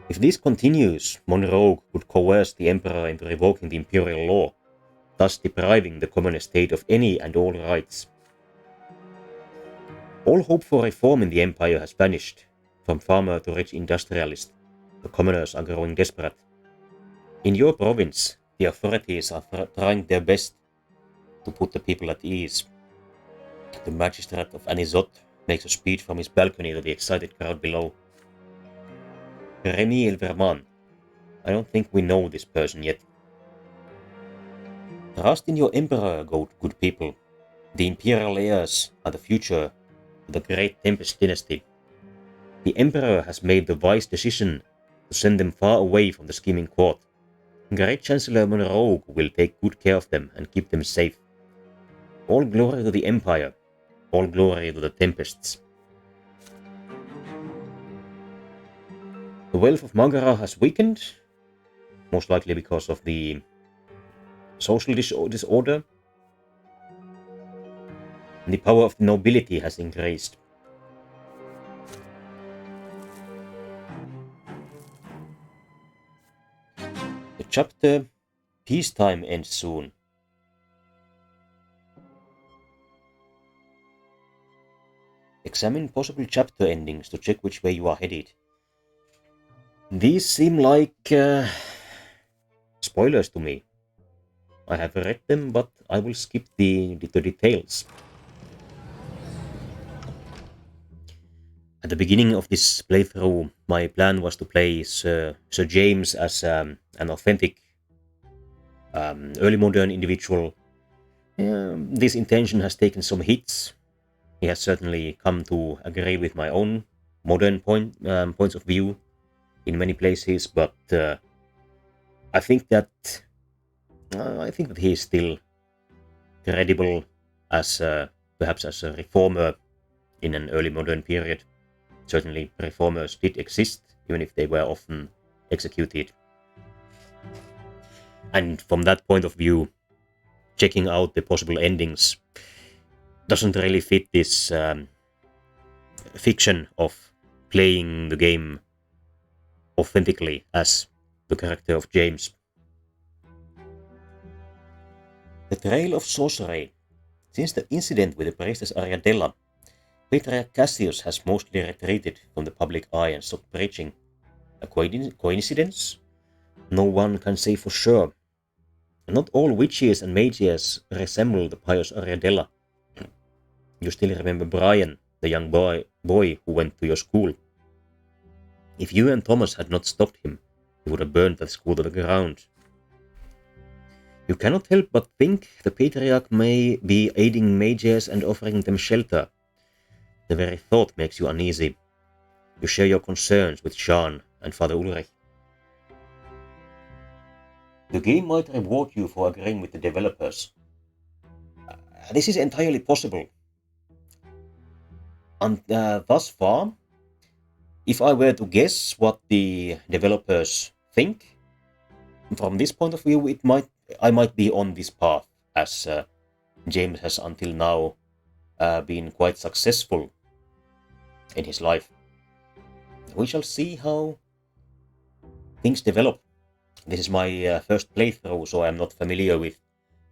If this continues, Monroe would coerce the Emperor into revoking the imperial law, thus depriving the common estate of any and all rights. All hope for reform in the empire has vanished. From farmer to rich industrialist, the commoners are growing desperate. In your province, the authorities are trying their best to put the people at ease. The magistrate of Anisot makes a speech from his balcony to the excited crowd below. Remy Elverman. I don't think we know this person yet. Trust in your emperor, good people. The imperial heirs are the future of the great Tempest dynasty. The emperor has made the wise decision to send them far away from the scheming court. Great Chancellor Monroe will take good care of them and keep them safe. All glory to the empire. All glory to the Tempests. The wealth of Magara has weakened, most likely because of the social disorder. And the power of the nobility has increased. The chapter Peacetime ends soon. Examine possible chapter endings to check which way you are headed. These seem like spoilers to me. I have read them, but I will skip the details. At the beginning of this playthrough, my plan was to play Sir James as an authentic early modern individual. This intention has taken some hits. He has certainly come to agree with my own modern points of view in many places, but I think that he is still credible as perhaps as a reformer in an early modern period. Certainly, reformers did exist, even if they were often executed. And from that point of view, checking out the possible endings doesn't really fit this fiction of playing the game authentically as the character of James. The Trail of Sorcery. Since the incident with the priestess Ariadella, Patriarch Cassius has mostly retreated from the public eye and stopped preaching. A coincidence? No one can say for sure. Not all witches and mages resemble the pious Ariadella. You still remember Brian, the young boy who went to your school. If you and Thomas had not stopped him, he would have burned that school to the ground. You cannot help but think the Patriarch may be aiding mages and offering them shelter. The very thought makes you uneasy. You share your concerns with Jeanne and Father Ulrich. The game might reward you for agreeing with the developers. This is entirely possible. And thus far, if I were to guess what the developers think, from this point of view, it might I might be on this path, as James has until now been quite successful in his life. We shall see how things develop. This is my first playthrough, so I'm not familiar with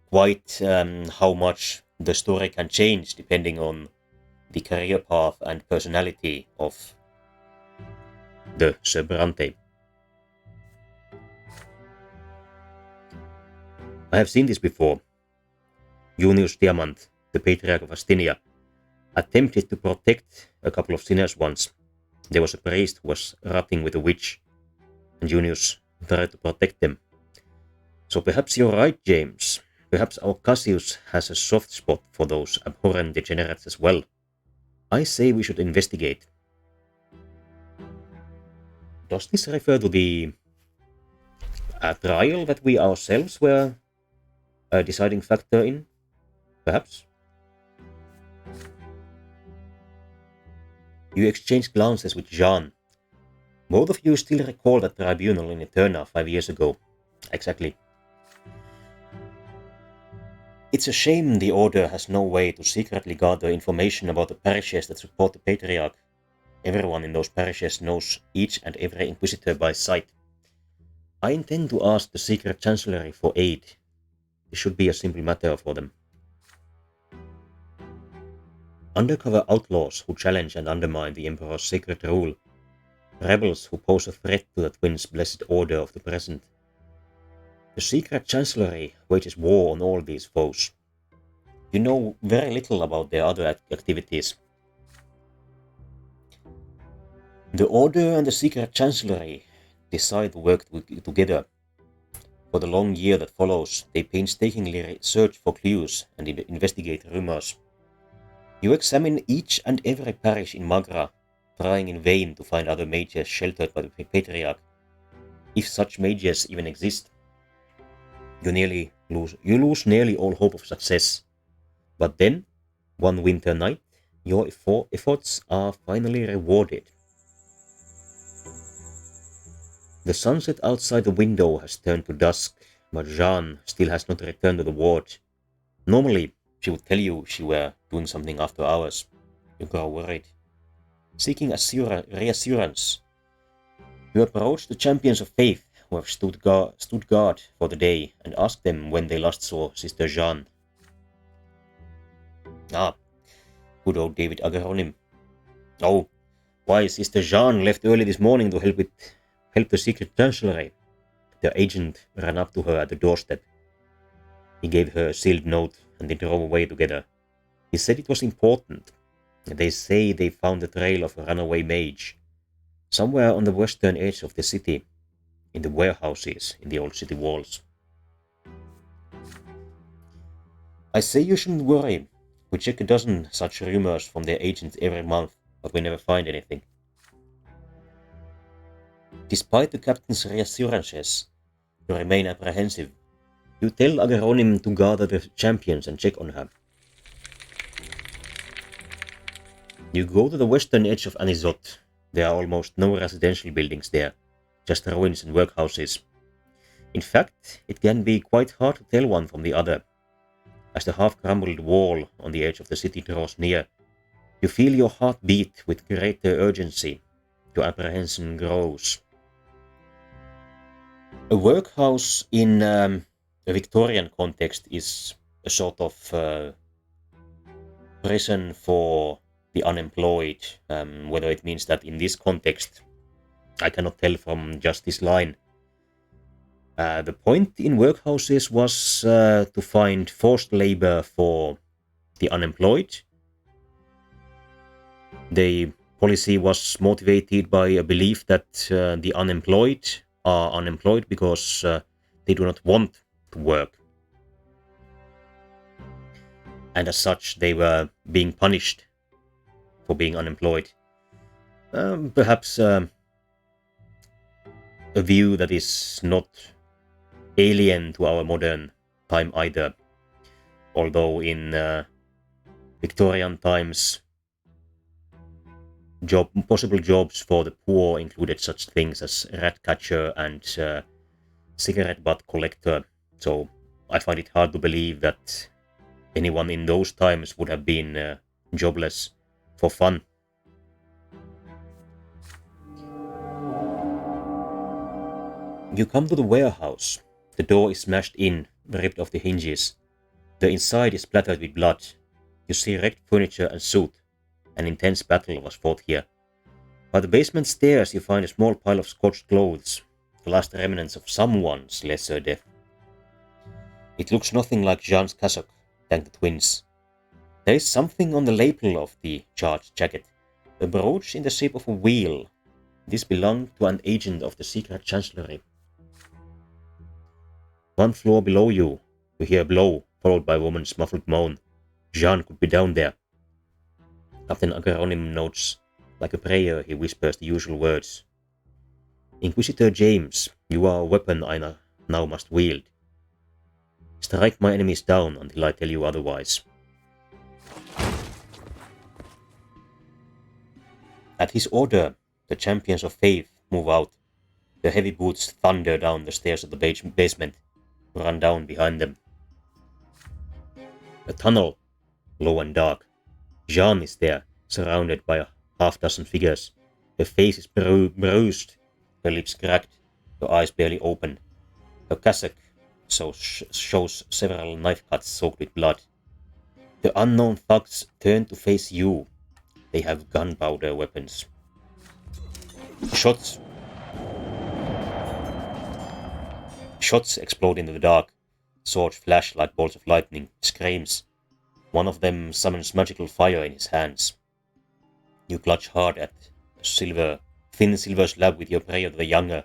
quite how much the story can change depending on the career path and personality of the Sir Brante. I have seen this before. Junius Diamant, the Patriarch of Astinia, attempted to protect a couple of sinners once. There was a priest who was rotting with a witch, and Junius tried to protect them. So perhaps you're right, James. Perhaps our Cassius has a soft spot for those abhorrent degenerates as well. I say we should investigate. Does this refer to the trial that we ourselves were a deciding factor in? Perhaps? You exchange glances with Jeanne. Both of you still recall that tribunal in Eterna 5 years ago. Exactly. It's a shame the Order has no way to secretly gather information about the parishes that support the Patriarch. Everyone in those parishes knows each and every Inquisitor by sight. I intend to ask the Secret Chancellery for aid. This should be a simple matter for them. Undercover outlaws who challenge and undermine the Emperor's sacred rule. Rebels who pose a threat to the Twins' blessed order of the present. The Secret Chancellery wages war on all these foes. You know very little about their other activities. The Order and the Secret Chancellery decide to work together. For the long year that follows, they painstakingly search for clues and investigate rumors. You examine each and every parish in Magra, trying in vain to find other mages sheltered by the Patriarch, if such mages even exist. You lose nearly all hope of success. But then, one winter night, your efforts are finally rewarded. The sunset outside the window has turned to dusk, but Jeanne still has not returned to the ward. Normally, she would tell you she were doing something after hours. You grow worried. Seeking reassurance, you approach the champions of faith who have stood guard for the day and ask them when they last saw Sister Jeanne. Ah, good old David Agaronim. Oh, why, Sister Jeanne left early this morning to help the Secret Chancellery. The agent ran up to her at the doorstep. He gave her a sealed note and they drove away together. He said it was important. They say they found the trail of a runaway mage, somewhere on the western edge of the city, in the warehouses in the old city walls. I say you shouldn't worry. We check a dozen such rumors from their agents every month, but we never find anything. Despite the captain's reassurances, you remain apprehensive. You tell Agaronim to gather the champions and check on her. You go to the western edge of Anizot. There are almost no residential buildings there, just ruins and workhouses. In fact, it can be quite hard to tell one from the other. As the half-crumbled wall on the edge of the city draws near, you feel your heart beat with greater urgency. Your apprehension grows. A workhouse in a Victorian context is a sort of prison for the unemployed. Whether it means that in this context, I cannot tell from just this line. The point in workhouses was to find forced labor for the unemployed. The policy was motivated by a belief that the unemployed are unemployed because they do not want to work. And as such, they were being punished for being unemployed. Perhaps a view that is not alien to our modern time either. Although in Victorian times, possible jobs for the poor included such things as rat catcher and cigarette butt collector. So I find it hard to believe that anyone in those times would have been jobless for fun. You come to the warehouse. The door is smashed in, ripped off the hinges. The inside is splattered with blood. You see wrecked furniture and soot. An intense battle was fought here. By the basement stairs you find a small pile of scorched clothes, the last remnants of someone's lesser death. It looks nothing like Jeanne's cassock, thank the twins. There is something on the lapel of the charged jacket, a brooch in the shape of a wheel. This belonged to an agent of the secret chancellery. One floor below you hear a blow, followed by a woman's muffled moan. Jeanne could be down there. Captain Ageronym notes. Like a prayer, he whispers the usual words. Inquisitor James, you are a weapon I now must wield. Strike my enemies down until I tell you otherwise. At his order, the champions of faith move out. Their heavy boots thunder down the stairs of the basement, run down behind them. A tunnel, low and dark. Jeanne is there, surrounded by a half-dozen figures. Her face is bruised, her lips cracked, her eyes barely open. Her cassock shows several knife cuts soaked with blood. The unknown thugs turn to face you. They have gunpowder weapons. Shots explode into the dark. Swords flash like bolts of lightning. Screams. One of them summons magical fire in his hands. You clutch hard at a thin silver slab with your prayer to the younger,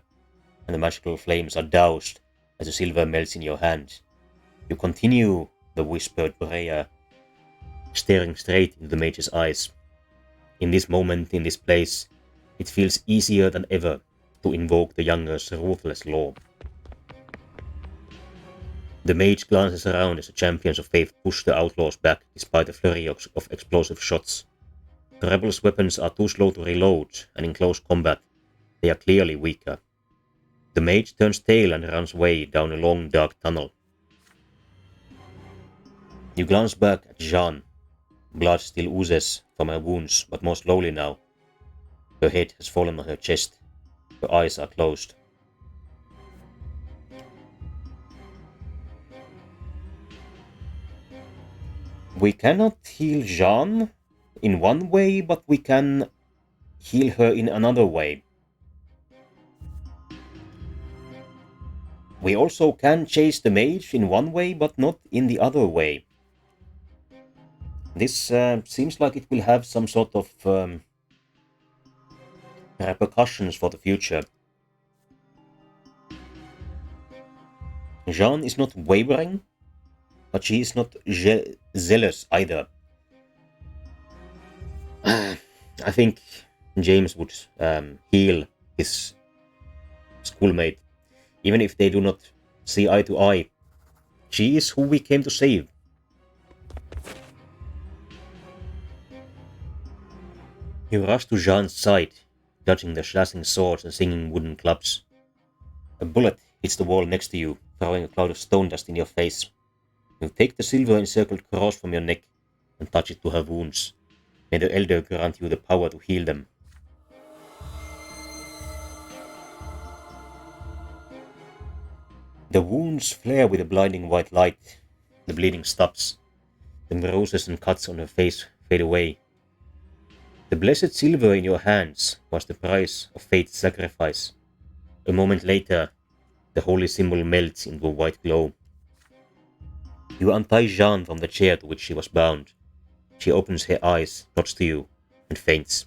and the magical flames are doused as the silver melts in your hand. You continue the whispered prayer, staring straight into the mage's eyes. In this moment, in this place, it feels easier than ever to invoke the younger's ruthless law. The mage glances around as the champions of faith push the outlaws back despite a flurry of explosive shots. The rebels' weapons are too slow to reload, and in close combat, they are clearly weaker. The mage turns tail and runs away down a long, dark tunnel. You glance back at Jeanne. Blood still oozes from her wounds, but more slowly now. Her head has fallen on her chest. Her eyes are closed. We cannot heal Jeanne in one way, but we can heal her in another way. We also can chase the mage in one way, but not in the other way. This seems like it will have some sort of repercussions for the future. Jeanne is not wavering, but she is not zealous either. I think James would heal his schoolmate, even if they do not see eye to eye. She is who we came to save. You rush to Jeanne's side, dodging the slashing swords and singing wooden clubs. A bullet hits the wall next to you, throwing a cloud of stone dust in your face. You take the silver-encircled cross from your neck and touch it to her wounds. May the Elder grant you the power to heal them. The wounds flare with a blinding white light. The bleeding stops. The bruises and cuts on her face fade away. The blessed silver in your hands was the price of faith's sacrifice. A moment later, the holy symbol melts into a white glow. You untie Jeanne from the chair to which she was bound. She opens her eyes, nods to you, and faints.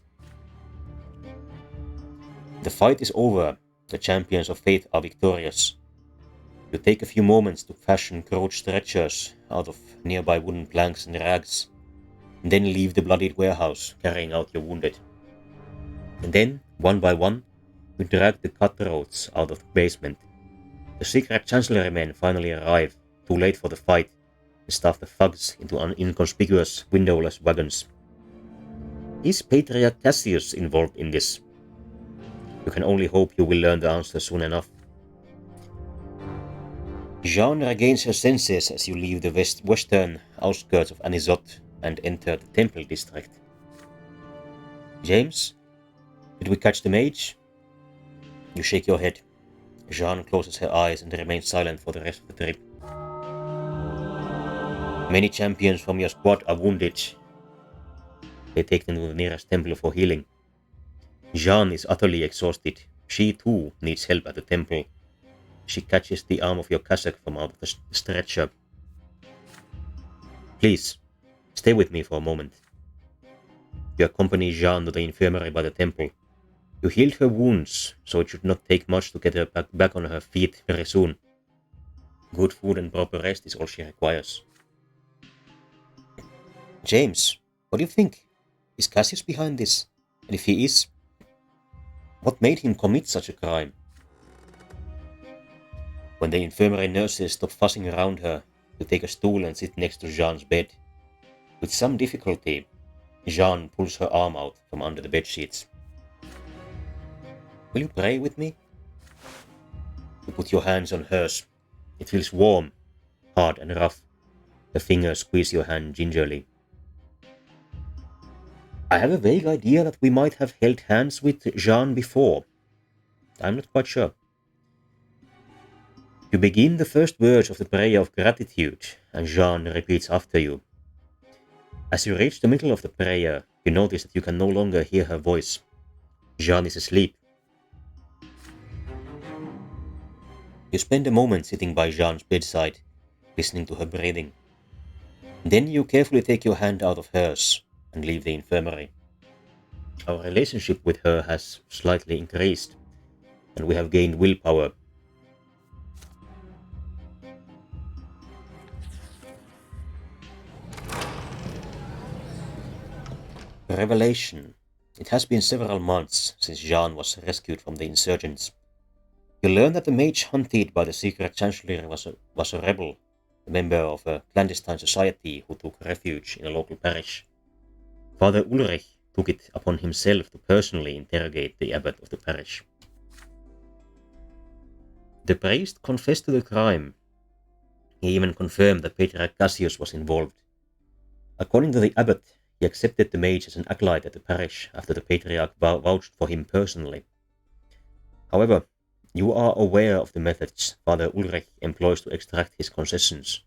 The fight is over. The champions of faith are victorious. You take a few moments to fashion crouch stretchers out of nearby wooden planks and rags, and then leave the bloodied warehouse, carrying out your wounded. And then, one by one, you drag the cutthroats out of the basement. The secret chancellery men finally arrive, too late for the fight, and stuff the thugs into inconspicuous, windowless wagons. Is Patriarch Cassius involved in this? You can only hope you will learn the answer soon enough. Jeanne regains her senses as you leave the western outskirts of Anisot and enter the temple district. James, did we catch the mage? You shake your head. Jeanne closes her eyes and remains silent for the rest of the trip. Many champions from your squad are wounded. They take them to the nearest temple for healing. Jeanne is utterly exhausted. She too needs help at the temple. She catches the arm of your cassock from out of the stretcher. Please, stay with me for a moment. You accompany Jeanne to the infirmary by the temple. You healed her wounds, so it should not take much to get her back on her feet very soon. Good food and proper rest is all she requires. James, what do you think? Is Cassius behind this? And if he is, what made him commit such a crime? When the infirmary nurses stop fussing around her, you take a stool and sit next to Jeanne's bed. With some difficulty, Jeanne pulls her arm out from under the bedsheets. Will you pray with me? You put your hands on hers. It feels warm, hard and rough. Her fingers squeeze your hand gingerly. I have a vague idea that we might have held hands with Jeanne before. I'm not quite sure. You begin the first words of the prayer of gratitude, and Jeanne repeats after you. As you reach the middle of the prayer, you notice that you can no longer hear her voice. Jeanne is asleep. You spend a moment sitting by Jeanne's bedside, listening to her breathing. Then you carefully take your hand out of hers and leave the infirmary. Our relationship with her has slightly increased, and we have gained willpower. Revelation. It has been several months since Jeanne was rescued from the insurgents. You learn that the mage hunted by the secret chancellery was a rebel, a member of a clandestine society who took refuge in a local parish. Father Ulrich took it upon himself to personally interrogate the abbot of the parish. The priest confessed to the crime. He even confirmed that Patriarch Cassius was involved. According to the abbot, he accepted the mage as an acolyte at the parish after the Patriarch vouched for him personally. However, you are aware of the methods Father Ulrich employs to extract his concessions.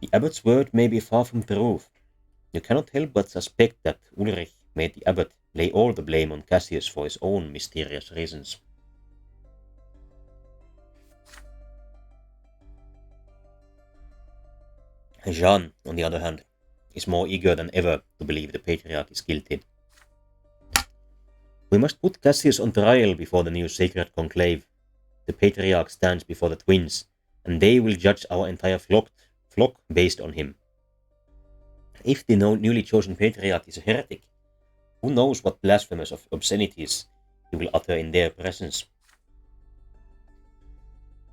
The abbot's word may be far from truth. You cannot help but suspect that Ulrich made the abbot lay all the blame on Cassius for his own mysterious reasons. Jeanne, on the other hand, is more eager than ever to believe the Patriarch is guilty. We must put Cassius on trial before the new sacred conclave. The Patriarch stands before the twins, and they will judge our entire flock based on him. If the newly chosen Patriarch is a heretic, who knows what blasphemous obscenities he will utter in their presence.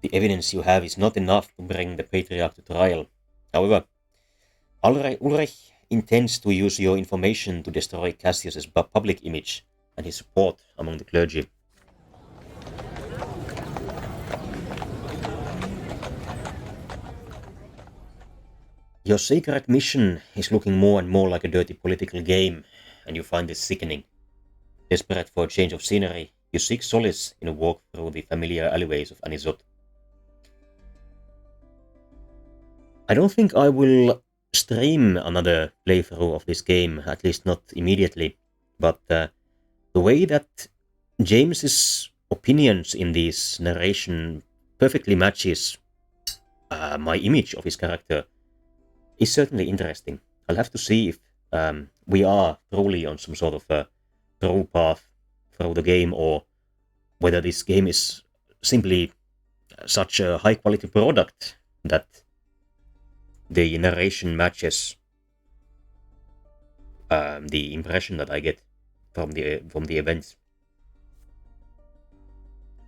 The evidence you have is not enough to bring the Patriarch to trial. However, Ulrich intends to use your information to destroy Cassius's public image and his support among the clergy. Your sacred mission is looking more and more like a dirty political game, and you find this sickening. Desperate for a change of scenery, you seek solace in a walk through the familiar alleyways of Anisot. I don't think I will stream another playthrough of this game, at least not immediately, but the way that James's opinions in this narration perfectly matches my image of his character is certainly interesting. I'll have to see if we are truly on some sort of a true path through the game, or whether this game is simply such a high quality product that the narration matches the impression that I get from the events.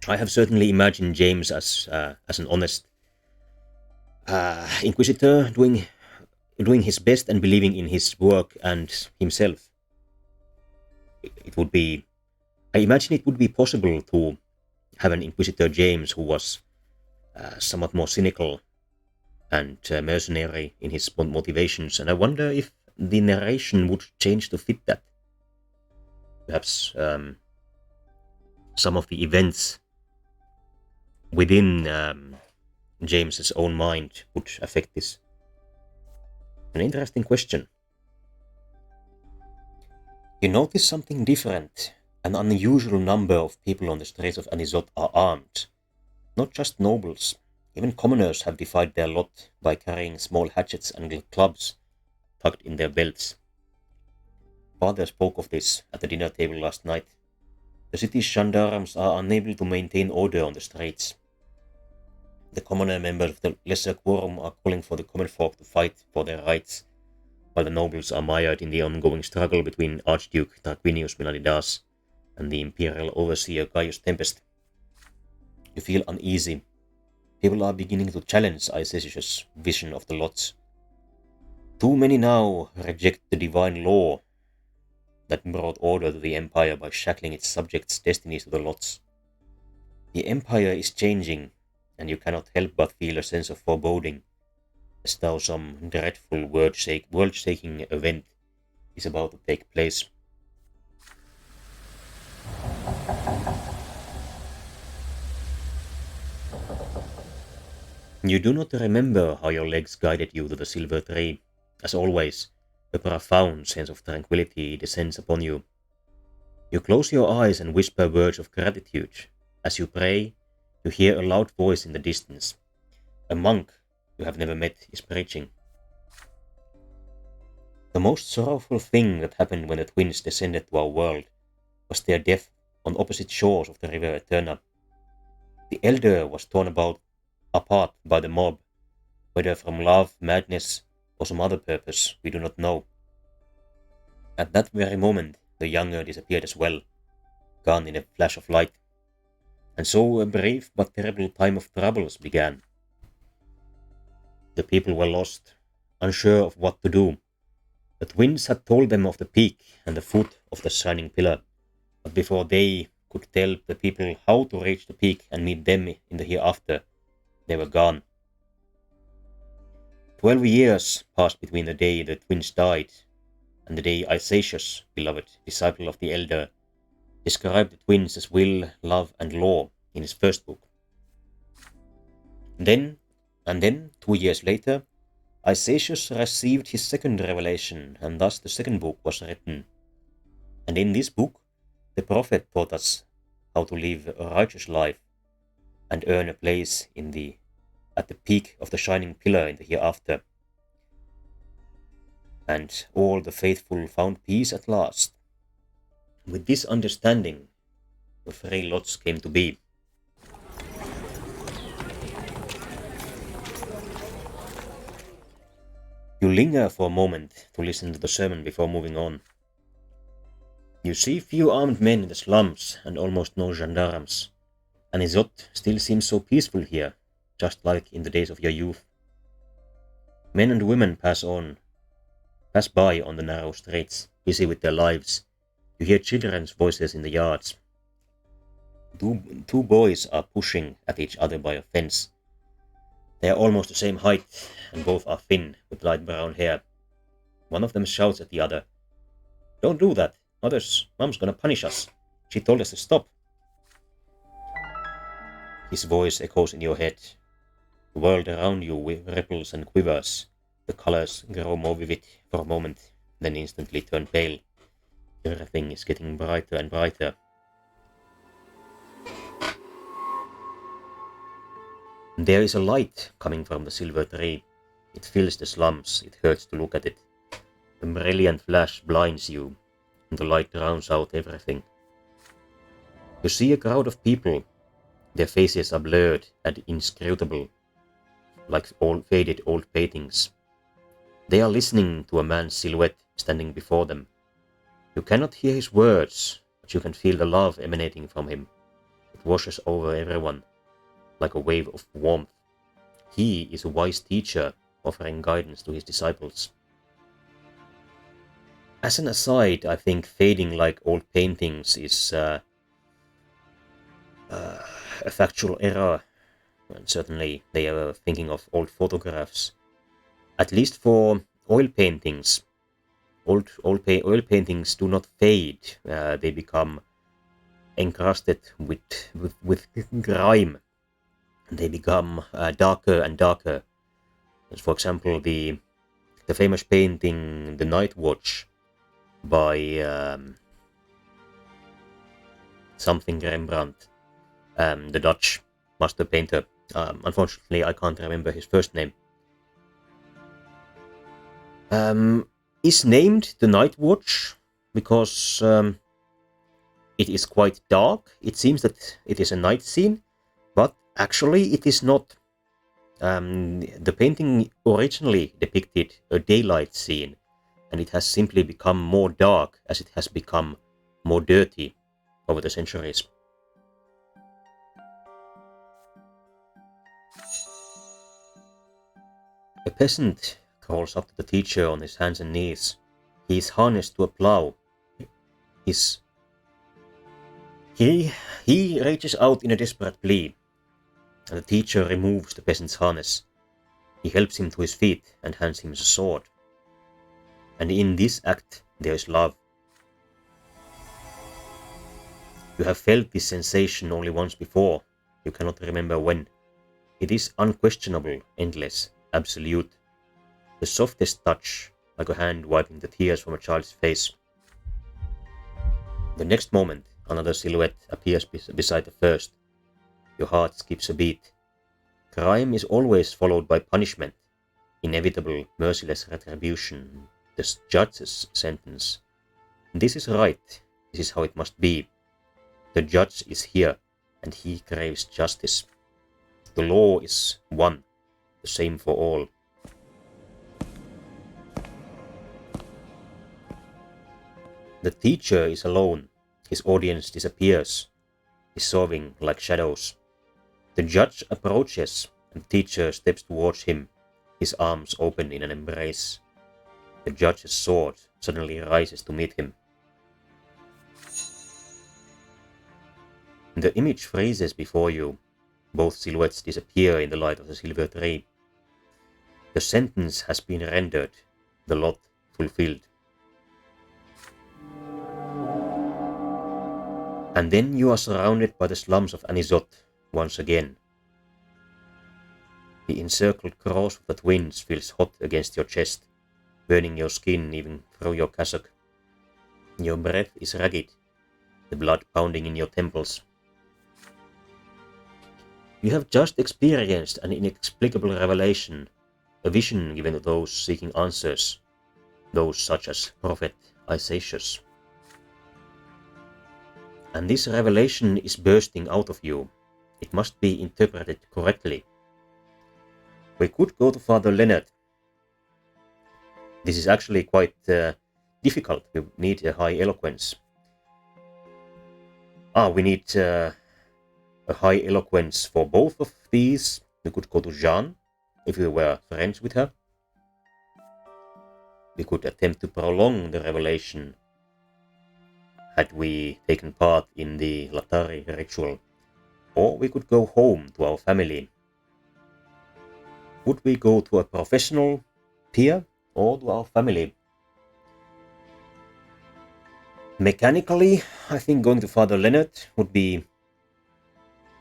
I have certainly imagined James as an honest Inquisitor doing his best and believing in his work and himself. I imagine it would be possible to have an Inquisitor James who was somewhat more cynical and mercenary in his motivations, and I wonder if the narration would change to fit that. Perhaps some of the events within James's own mind would affect this. An interesting question. You notice something different. An unusual number of people on the streets of Anisot are armed. Not just nobles. Even commoners have defied their lot by carrying small hatchets and clubs tucked in their belts. Father spoke of this at the dinner table last night. The city's gendarmes are unable to maintain order on the streets. The commoner members of the lesser quorum are calling for the common folk to fight for their rights, while the nobles are mired in the ongoing struggle between Archduke Tarquinius Milanidas and the imperial overseer Gaius Tempest. You feel uneasy. People are beginning to challenge Aesesius' vision of the lots. Too many now reject the divine law that brought order to the empire by shackling its subjects' destinies to the lots. The empire is changing, and you cannot help but feel a sense of foreboding, as though some dreadful world-shaking event is about to take place. You do not remember how your legs guided you to the silver tree. As always, a profound sense of tranquility descends upon you. You close your eyes and whisper words of gratitude. As you pray, you hear a loud voice in the distance. A monk you have never met is preaching. The most sorrowful thing that happened when the twins descended to our world was their death on opposite shores of the river Eterna. The elder was torn apart by the mob, whether from love, madness, or some other purpose, we do not know. At that very moment, the younger disappeared as well, gone in a flash of light. And so a brief but terrible time of troubles began. The people were lost, unsure of what to do. The twins had told them of the peak and the foot of the shining pillar, but before they could tell the people how to reach the peak and meet them in the hereafter, they were gone. 12 years passed between the day the twins died and the day Aesesius, beloved disciple of the elder, described the twins as will, love, and law in his first book. Then, 2 years later, Aesesius received his second revelation, and thus the second book was written. And in this book, the prophet taught us how to live a righteous life and earn a place at the peak of the shining pillar in the hereafter. And all the faithful found peace at last. With this understanding, the three lots came to be. You linger for a moment to listen to the sermon before moving on. You see few armed men in the slums and almost no gendarmes. Anisot still seems so peaceful here, just like in the days of your youth. Men and women pass by on the narrow streets, busy with their lives. You hear children's voices in the yards. Two boys are pushing at each other by a fence. They are almost the same height, and both are thin, with light brown hair. One of them shouts at the other, "Don't do that! Mom's gonna punish us. She told us to stop." His voice echoes in your head. The world around you ripples and quivers. The colors grow more vivid for a moment, then instantly turn pale. Everything is getting brighter and brighter. There is a light coming from the silver tree. It fills the slums. It hurts to look at it. The brilliant flash blinds you, and the light drowns out everything. You see a crowd of people. Their faces are blurred and inscrutable, like faded old paintings. They are listening to a man's silhouette standing before them. You cannot hear his words, but you can feel the love emanating from him. It washes over everyone, like a wave of warmth. He is a wise teacher, offering guidance to his disciples. As an aside, I think fading like old paintings is a factual error. and certainly they are thinking of old photographs. At least for oil paintings, oil paintings do not fade. They become encrusted with grime. They become darker and darker. As for example, the famous painting "The Night Watch" by something Rembrandt, the Dutch master painter. Unfortunately, I can't remember his first name. Is named "The Night Watch" because it is quite dark. It seems that it is a night scene, but actually it is not. The painting originally depicted a daylight scene, and it has simply become more dark as it has become more dirty over the centuries. A peasant crawls up to the teacher on his hands and knees. He is harnessed to a plough. He reaches out in a desperate plea, and the teacher removes the peasant's harness. He helps him to his feet and hands him a sword. And in this act there is love. You have felt this sensation only once before. You cannot remember when. It is unquestionable, endless, absolute. The softest touch, like a hand wiping the tears from a child's face. The next moment, another silhouette appears beside the first. Your heart skips a beat. Crime is always followed by punishment, inevitable, merciless retribution, the judge's sentence. This is right, this is how it must be. The judge is here, and he craves justice. The law is one, the same for all. The teacher is alone, his audience disappears, dissolving like shadows. The judge approaches, and the teacher steps towards him, his arms open in an embrace. The judge's sword suddenly rises to meet him. The image freezes before you. Both silhouettes disappear in the light of the silver tree. The sentence has been rendered, the lot fulfilled. And then you are surrounded by the slums of Anisot once again. The encircled cross of the twins feels hot against your chest, burning your skin even through your cassock. Your breath is ragged, the blood pounding in your temples. You have just experienced an inexplicable revelation, a vision given to those seeking answers, those such as Prophet Isaiah. And this revelation is bursting out of you. It must be interpreted correctly. We could go to Father Leonard. This is actually quite difficult. We need a high eloquence. We need a high eloquence for both of these. We could go to Jeanne, if we were friends with her. We could attempt to prolong the revelation had we taken part in the Latari ritual. Or we could go home to our family. Would we go to a professional peer or to our family? Mechanically, I think going to Father Leonard would be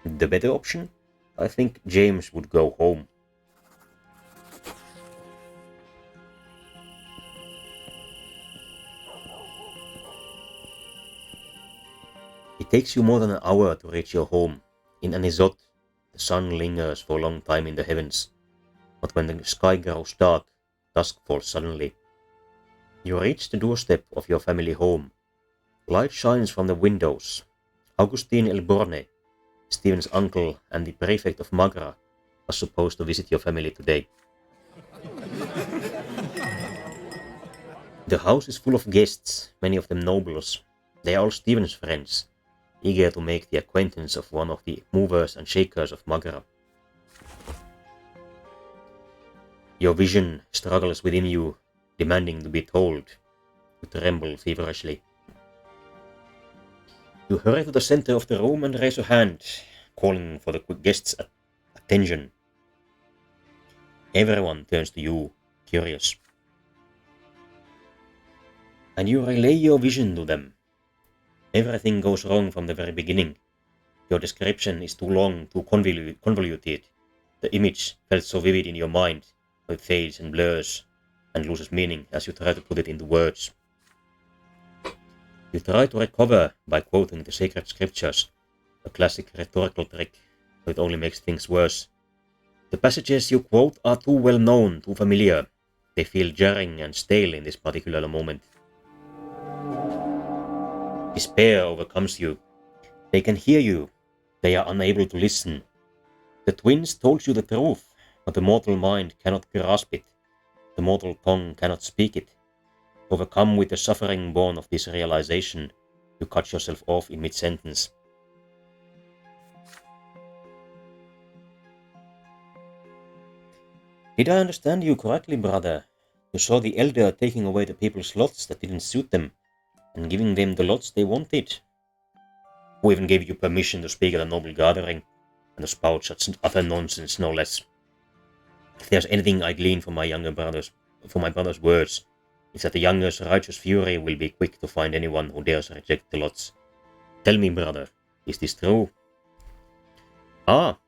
the better option. I think James would go home. It takes you more than an hour to reach your home. In Anisot, the sun lingers for a long time in the heavens, but when the sky grows dark, dusk falls suddenly. You reach the doorstep of your family home. Light shines from the windows. Augustine Elborne, Stephen's uncle and the prefect of Magra, was supposed to visit your family today. The house is full of guests, many of them nobles. They are all Stephen's friends, eager to make the acquaintance of one of the movers and shakers of Magra. Your vision struggles within you, demanding to be told. You tremble feverishly. You hurry to the center of the room and raise your hand, calling for the guests at tension. Everyone turns to you, curious. And you relay your vision to them. Everything goes wrong from the very beginning. Your description is too long, too convoluted. The image felt so vivid in your mind, it fades and blurs and loses meaning as you try to put it into words. You try to recover by quoting the sacred scriptures, a classic rhetorical trick, but it only makes things worse. The passages you quote are too well known, too familiar. They feel jarring and stale in this particular moment. Despair overcomes you. They can hear you. They are unable to listen. The twins told you the truth, but the mortal mind cannot grasp it. The mortal tongue cannot speak it. Overcome with the suffering born of this realization, you cut yourself off in mid-sentence. Did I understand you correctly, brother? You saw the elder taking away the people's lots that didn't suit them, and giving them the lots they wanted. Who even gave you permission to speak at a noble gathering, and to spout such utter nonsense, no less? If there's anything I glean from my brother's words, it's that the younger's righteous fury will be quick to find anyone who dares reject the lots. Tell me, brother, is this true? Ah,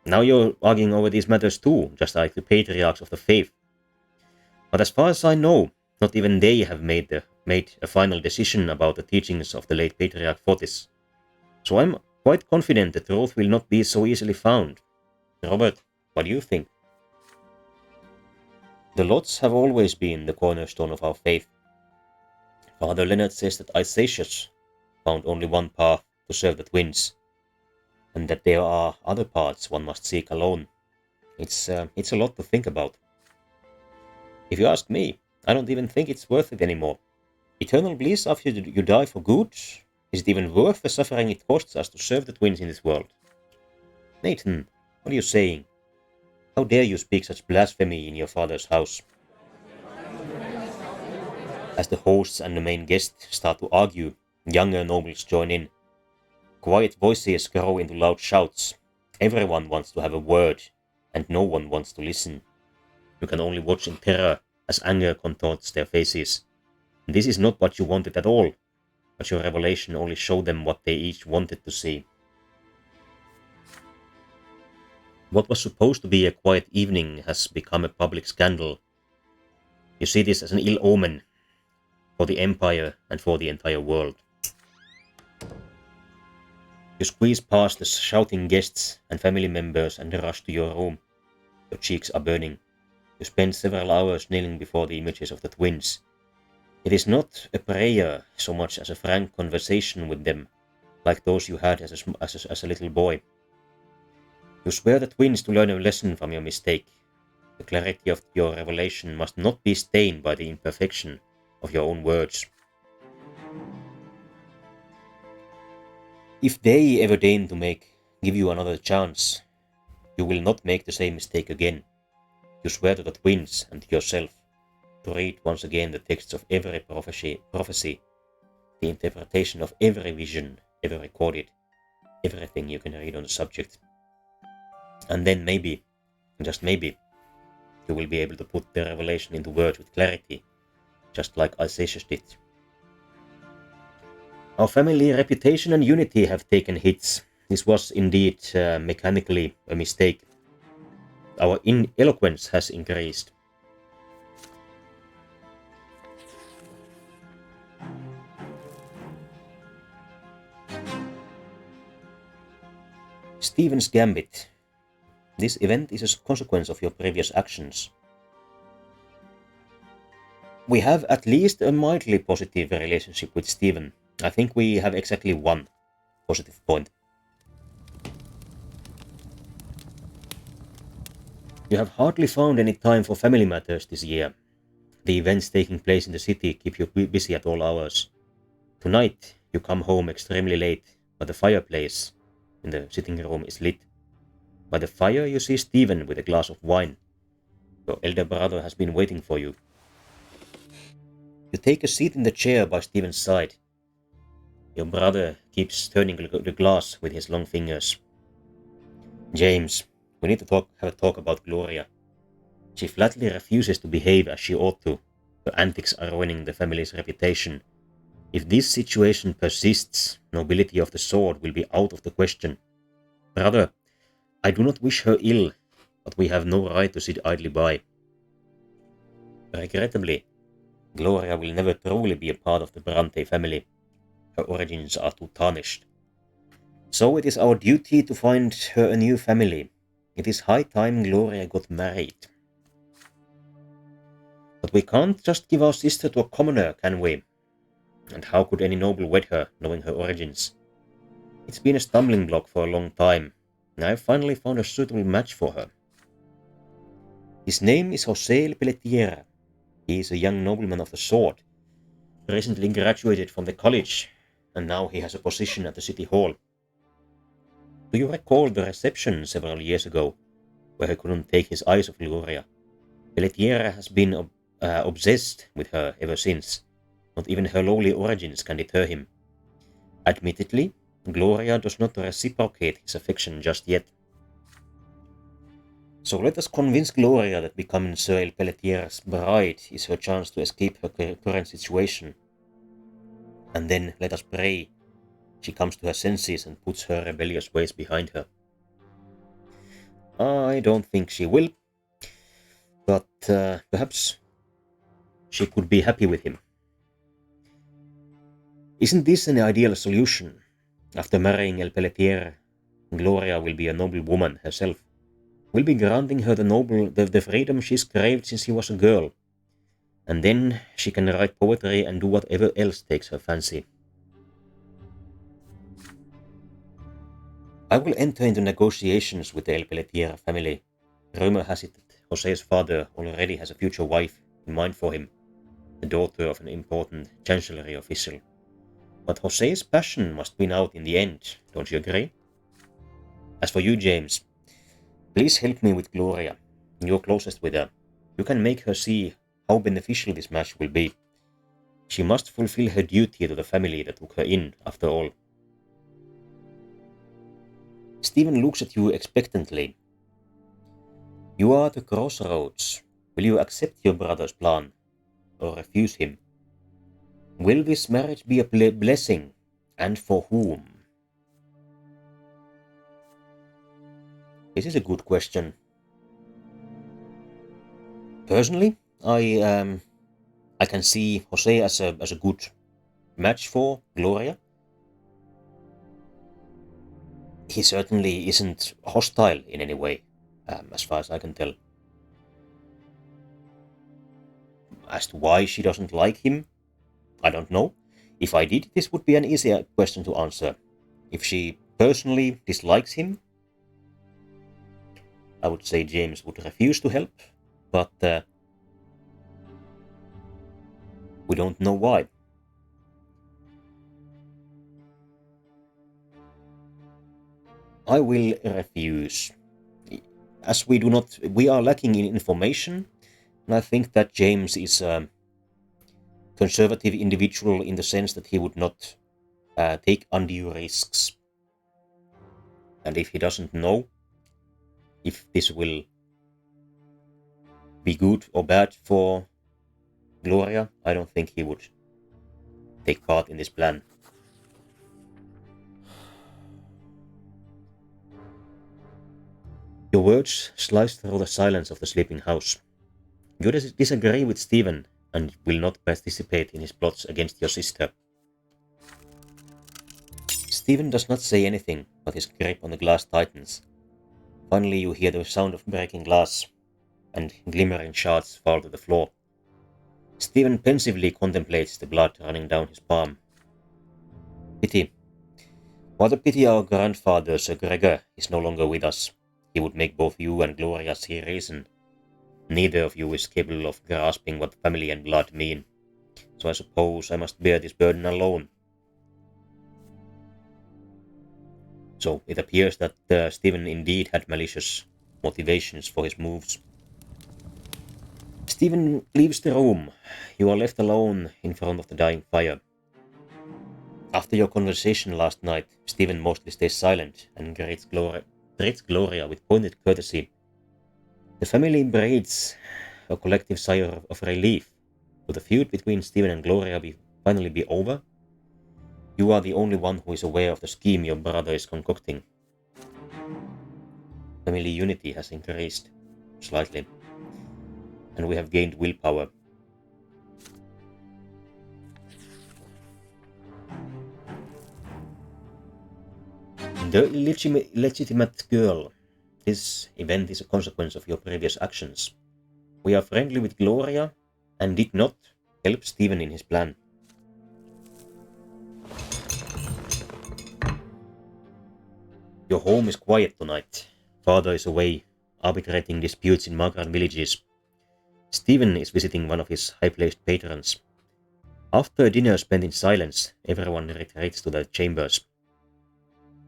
now you're arguing over these matters too, just like the patriarchs of the faith. But as far as I know, not even they have made a final decision about the teachings of the late patriarch Fotis. So I'm quite confident the truth will not be so easily found. Robert, what do you think? The lots have always been the cornerstone of our faith. Father Leonard says that Isacius found only one path to serve the twins, and that there are other paths one must seek alone. It's a lot to think about. If you ask me, I don't even think it's worth it anymore. Eternal bliss after you die for good? Is it even worth the suffering it costs us to serve the twins in this world? Nathan, what are you saying? How dare you speak such blasphemy in your father's house? As the hosts and the main guest start to argue, younger nobles join in. Quiet voices grow into loud shouts. Everyone wants to have a word, and no one wants to listen. You can only watch in terror as anger contorts their faces. This is not what you wanted at all, but your revelation only showed them what they each wanted to see. What was supposed to be a quiet evening has become a public scandal. You see this as an ill omen for the Empire and for the entire world. You squeeze past the shouting guests and family members and rush to your room. Your cheeks are burning. You spend several hours kneeling before the images of the twins. It is not a prayer so much as a frank conversation with them, like those you had as a little boy. You swear the twins to learn a lesson from your mistake. The clarity of your revelation must not be stained by the imperfection of your own words. If they ever deign to give you another chance, you will not make the same mistake again. You swear to the twins and to yourself to read once again the texts of every prophecy, the interpretation of every vision ever recorded, everything you can read on the subject. And then maybe, just maybe, you will be able to put the revelation into words with clarity, just like Isacius did. Our family reputation and unity have taken hits. This was indeed mechanically a mistake. Our eloquence has increased. Stephen's Gambit. This event is a consequence of your previous actions. We have at least a mildly positive relationship with Stephen. I think we have exactly one positive point. You have hardly found any time for family matters this year. The events taking place in the city keep you busy at all hours. Tonight, you come home extremely late, but the fireplace in the sitting room is lit. By the fire, you see Stephen with a glass of wine. Your elder brother has been waiting for you. You take a seat in the chair by Stephen's side. Your brother keeps turning the glass with his long fingers. James, We need to have a talk about Gloria. She flatly refuses to behave as she ought to. Her antics are ruining the family's reputation. If this situation persists, nobility of the sword will be out of the question. Brother, I do not wish her ill, but we have no right to sit idly by. Regrettably, Gloria will never truly be a part of the Brante family. Her origins are too tarnished. So it is our duty to find her a new family. It is high time Gloria got married. But we can't just give our sister to a commoner, can we? And how could any noble wed her, knowing her origins? It's been a stumbling block for a long time, and I've finally found a suitable match for her. His name is José Pelletier. He is a young nobleman of the sword, recently graduated from the college, and now he has a position at the city hall. Do you recall the reception several years ago, where he couldn't take his eyes off Gloria? Pelletier has been obsessed with her ever since. Not even her lowly origins can deter him. Admittedly, Gloria does not reciprocate his affection just yet. So let us convince Gloria that becoming Sir Pelletier's bride is her chance to escape her current situation. And then let us pray she comes to her senses and puts her rebellious ways behind her. I don't think she will, but perhaps she could be happy with him. Isn't this an ideal solution? After marrying El Pelletier, Gloria will be a noble woman herself. We'll be granting her the freedom she's craved since she was a girl. And then she can write poetry and do whatever else takes her fancy. I will enter into negotiations with the El Pelletier family. Rumor has it that José's father already has a future wife in mind for him, the daughter of an important chancellery official. But José's passion must win out in the end, don't you agree? As for you, James, please help me with Gloria. You're closest with her. You can make her see how beneficial this match will be. She must fulfill her duty to the family that took her in, after all. Stephen looks at you expectantly. You are at a crossroads. Will you accept your brother's plan, or refuse him? Will this marriage be a blessing, and for whom? This is a good question. Personally, I can see José as a good match for Gloria. He certainly isn't hostile in any way, as far as I can tell. As to why she doesn't like him, I don't know. If I did, this would be an easier question to answer. If she personally dislikes him, I would say James would refuse to help, but we don't know why. I will refuse. As we are lacking in information, and I think that James is a conservative individual in the sense that he would not take undue risks. And if he doesn't know if this will be good or bad for Gloria, I don't think he would take part in this plan. Your words slice through the silence of the sleeping house. You disagree with Stephen and will not participate in his plots against your sister. Stephen does not say anything, but his grip on the glass tightens. Finally you hear the sound of breaking glass, and glimmering shards fall to the floor. Stephen pensively contemplates the blood running down his palm. Pity. What a pity our grandfather, Sir Gregor, is no longer with us. He would make both you and Gloria see reason. Neither of you is capable of grasping what family and blood mean, so I suppose I must bear this burden alone. So it appears that Stephen indeed had malicious motivations for his moves. Stephen leaves the room. You are left alone in front of the dying fire. After your conversation last night, Stephen mostly stays silent and greets Gloria. treats Gloria with pointed courtesy. The family breathes a collective sigh of relief. Will the feud between Stephen and Gloria finally be over? You are the only one who is aware of the scheme your brother is concocting. Family unity has increased slightly, and we have gained willpower. The illegitimate girl. This event is a consequence of your previous actions. We are friendly with Gloria and did not help Stephen in his plan. Your home is quiet tonight. Father is away, arbitrating disputes in Magran villages. Stephen is visiting one of his high-placed patrons. After a dinner spent in silence, everyone retreats to their chambers.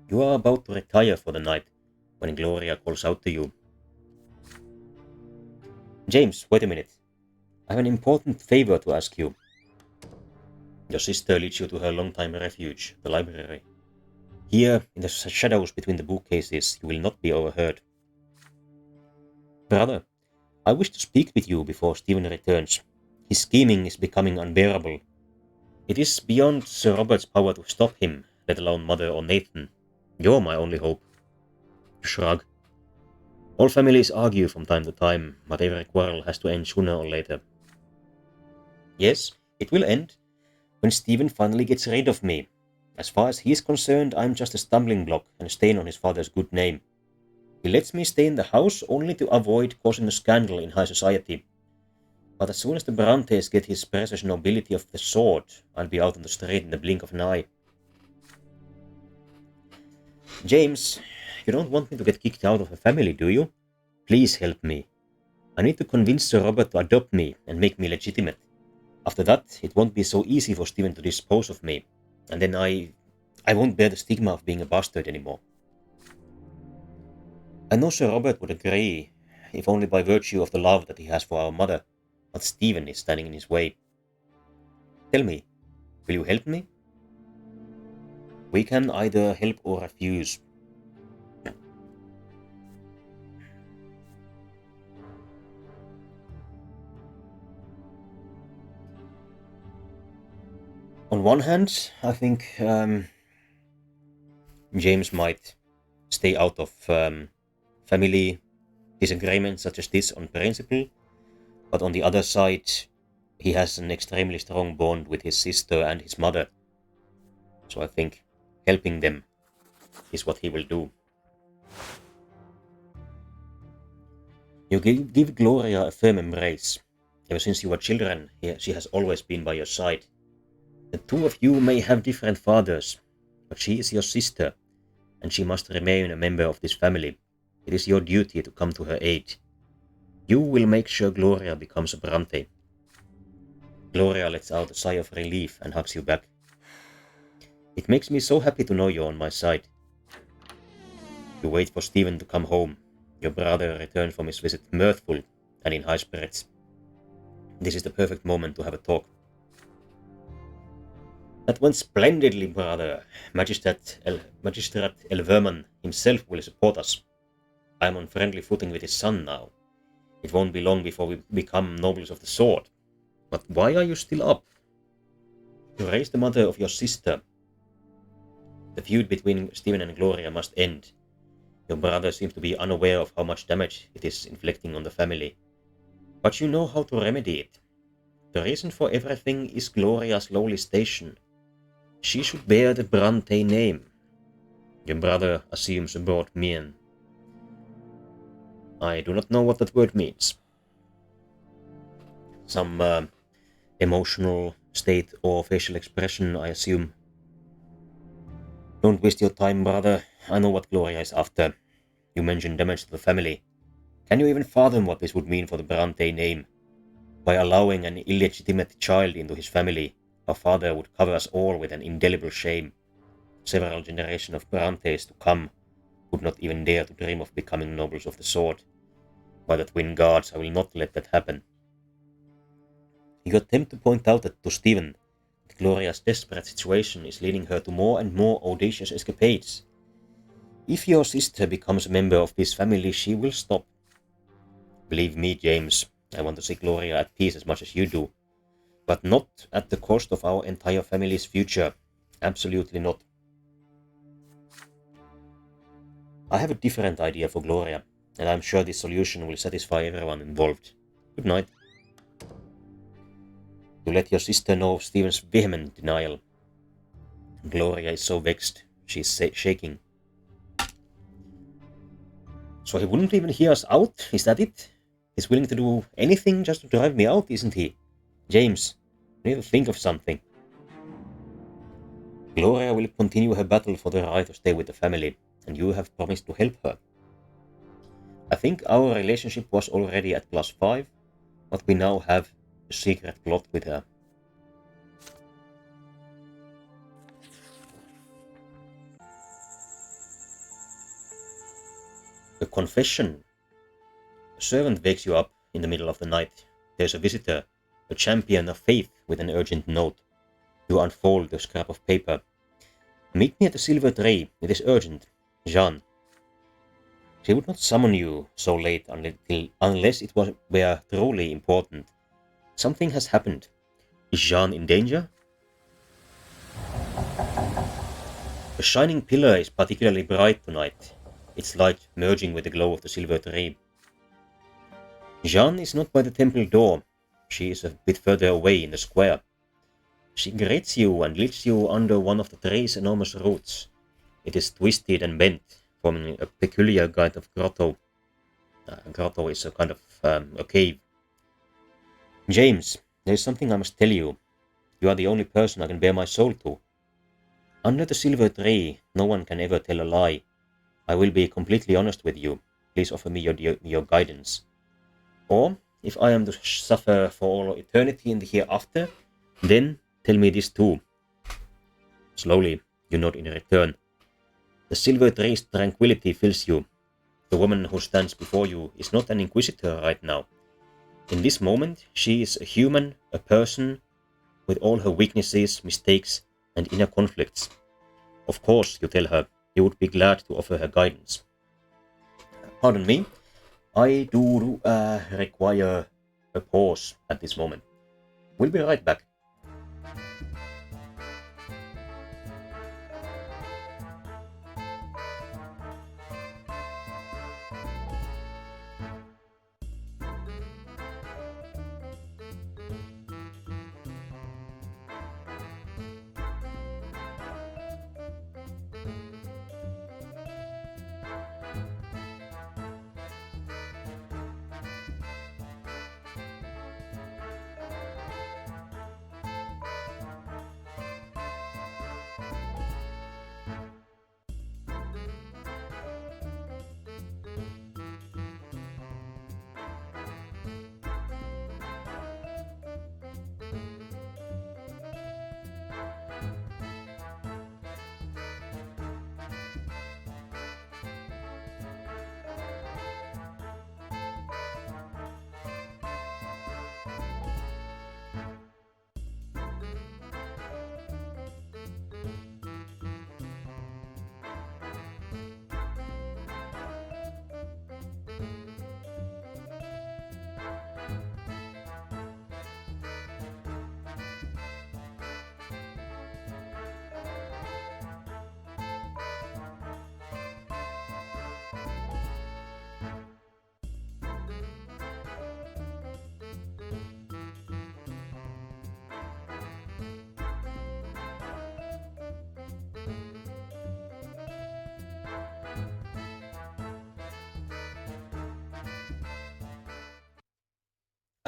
You are about to retire for the night when Gloria calls out to you. James, wait a minute. I have an important favor to ask you. Your sister leads you to her longtime refuge, the library. Here, in the shadows between the bookcases, you will not be overheard. Brother, I wish to speak with you before Stephen returns. His scheming is becoming unbearable. It is beyond Sir Robert's power to stop him, let alone Mother or Nathan. You're my only hope. Shrug. All families argue from time to time, but every quarrel has to end sooner or later. Yes, it will end, when Stephen finally gets rid of me. As far as he is concerned, I'm just a stumbling block and a stain on his father's good name. He lets me stay in the house only to avoid causing a scandal in high society. But as soon as the Brantes get his precious nobility of the sword, I'll be out on the street in the blink of an eye. James, you don't want me to get kicked out of the family, do you? Please help me. I need to convince Sir Robert to adopt me and make me legitimate. After that, it won't be so easy for Stephen to dispose of me, and then I won't bear the stigma of being a bastard anymore. I know Sir Robert would agree, if only by virtue of the love that he has for our mother, but Stephen is standing in his way. Tell me, will you help me? We can either help or refuse. On one hand, I think James might stay out of family disagreements such as this on principle, but on the other side, he has an extremely strong bond with his sister and his mother. So I think helping them is what he will do. You give Gloria a firm embrace. Ever since you were children, she has always been by your side. The two of you may have different fathers, but she is your sister, and she must remain a member of this family. It is your duty to come to her aid. You will make sure Gloria becomes a Brante. Gloria lets out a sigh of relief and hugs you back. It makes me so happy to know you're on my side. You wait for Stephen to come home. Your brother returns from his visit mirthful and in high spirits. This is the perfect moment to have a talk. That went splendidly, brother. Magistrate Elverman himself will support us. I am on friendly footing with his son now. It won't be long before we become nobles of the sword. But why are you still up? To raise the mother of your sister. The feud between Stephen and Gloria must end. Your brother seems to be unaware of how much damage it is inflicting on the family. But you know how to remedy it. The reason for everything is Gloria's lowly station. She should bear the Brante name. Your brother assumes a broad mien. I do not know what that word means. Some emotional state or facial expression, I assume. Don't waste your time, brother. I know what Gloria is after. You mentioned damage to the family. Can you even fathom what this would mean for the Brante name? By allowing an illegitimate child into his family, our father would cover us all with an indelible shame. Several generations of Brantes to come would not even dare to dream of becoming nobles of the sword. By the twin gods, I will not let that happen. You attempt to point out to Stephen that Gloria's desperate situation is leading her to more and more audacious escapades. If your sister becomes a member of this family, she will stop. Believe me, James, I want to see Gloria at peace as much as you do, but not at the cost of our entire family's future. Absolutely not. I have a different idea for Gloria, and I'm sure this solution will satisfy everyone involved. Good night. To let your sister know of Stephen's vehement denial. Gloria is so vexed, she's shaking. So he wouldn't even hear us out, is that it? He's willing to do anything just to drive me out, isn't he? James, you need to think of something. Gloria will continue her battle for the right to stay with the family, and you have promised to help her. I think our relationship was already at +5, but we now have a secret plot with her. A confession. A servant wakes you up in the middle of the night. There's a visitor, a champion of faith with an urgent note. You unfold the scrap of paper. Meet me at the silver tray. It is urgent. Jeanne. She would not summon you so late unless it were truly important. Something has happened. Is Jeanne in danger? The shining pillar is particularly bright tonight, its light merging with the glow of the silver tray. Jeanne is not by the temple door. She is a bit further away in the square. She greets you and leads you under one of the tray's enormous roots. It is twisted and bent, forming a peculiar kind of grotto. A grotto is a kind of a cave. James, there is something I must tell you. You are the only person I can bare my soul to. Under the silver tray, no one can ever tell a lie. I will be completely honest with you. Please offer me your guidance. Or, if I am to suffer for all eternity in the hereafter, then tell me this too. Slowly, you nod in return. The silver tray's tranquility fills you. The woman who stands before you is not an inquisitor right now. In this moment, she is a human, a person, with all her weaknesses, mistakes, and inner conflicts. Of course, you tell her, you would be glad to offer her guidance. Pardon me, I do require a pause at this moment. We'll be right back.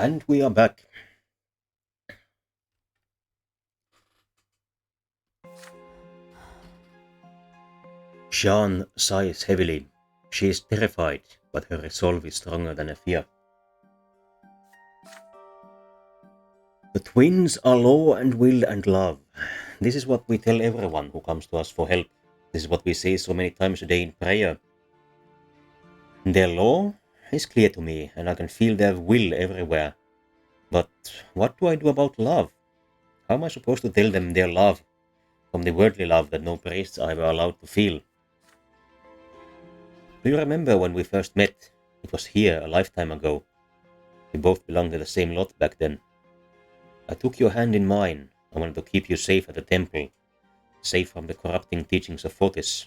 And we are back. Jeanne sighs heavily. She is terrified, but her resolve is stronger than her fear. The twins are law and will and love. This is what we tell everyone who comes to us for help. This is what we say so many times a day in prayer. Their law is clear to me, and I can feel their will everywhere. But what do I do about love? How am I supposed to tell them their love from the worldly love that no priests are ever allowed to feel? Do you remember when we first met? It was here a lifetime ago. We both belonged to the same lot back then. I took your hand in mine. I wanted to keep you safe at the temple, safe from the corrupting teachings of Fotis.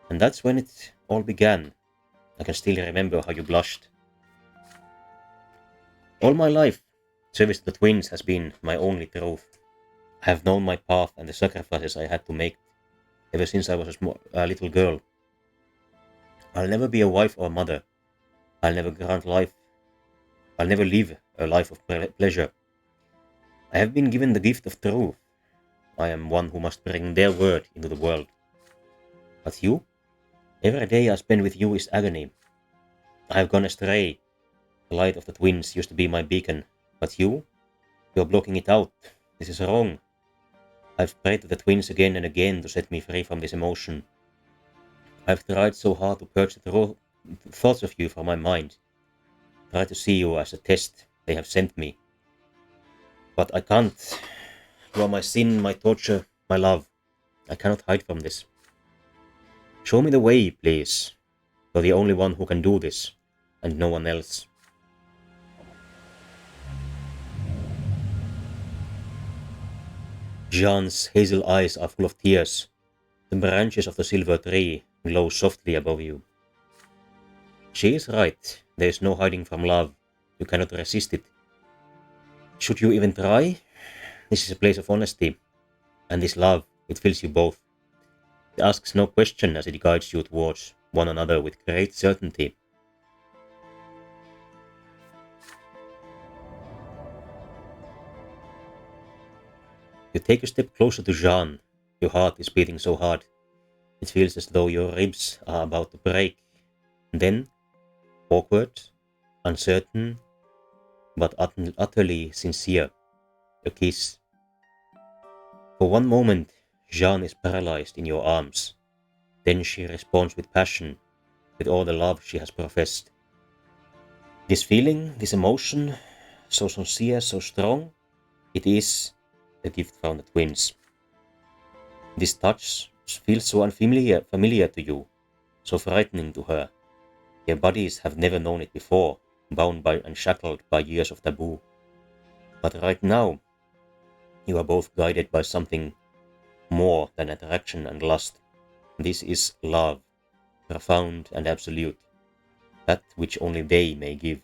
And that's when it all began. I can still remember how you blushed. All my life, service to the twins has been my only truth. I have known my path and the sacrifices I had to make ever since I was a little girl. I'll never be a wife or a mother. I'll never grant life. I'll never live a life of pleasure. I have been given the gift of truth. I am one who must bring their word into the world. But you? Every day I spend with you is agony. I have gone astray. The light of the twins used to be my beacon. But you? You're blocking it out. This is wrong. I've prayed to the twins again and again to set me free from this emotion. I've tried so hard to purge the thoughts of you from my mind. Try to see you as a test they have sent me. But I can't. You are my sin, my torture, my love. I cannot hide from this. Show me the way, please. You're the only one who can do this, and no one else. Jeanne's hazel eyes are full of tears. The branches of the silver tree glow softly above you. She is right. There is no hiding from love. You cannot resist it. Should you even try? This is a place of honesty. And this love, it fills you both. It asks no question as it guides you towards one another with great certainty. You take a step closer to Jeanne. Your heart is beating so hard. It feels as though your ribs are about to break. And then, awkward, uncertain, but utterly sincere, a kiss. For one moment, Jeanne is paralyzed in your arms. Then she responds with passion, with all the love she has professed. This feeling, this emotion, so sincere, so strong, it is a gift from the twins. This touch feels so unfamiliar to you, so frightening to her. Their bodies have never known it before, bound by and shackled by years of taboo. But right now, you are both guided by something more than attraction and lust. This is love, profound and absolute, that which only they may give.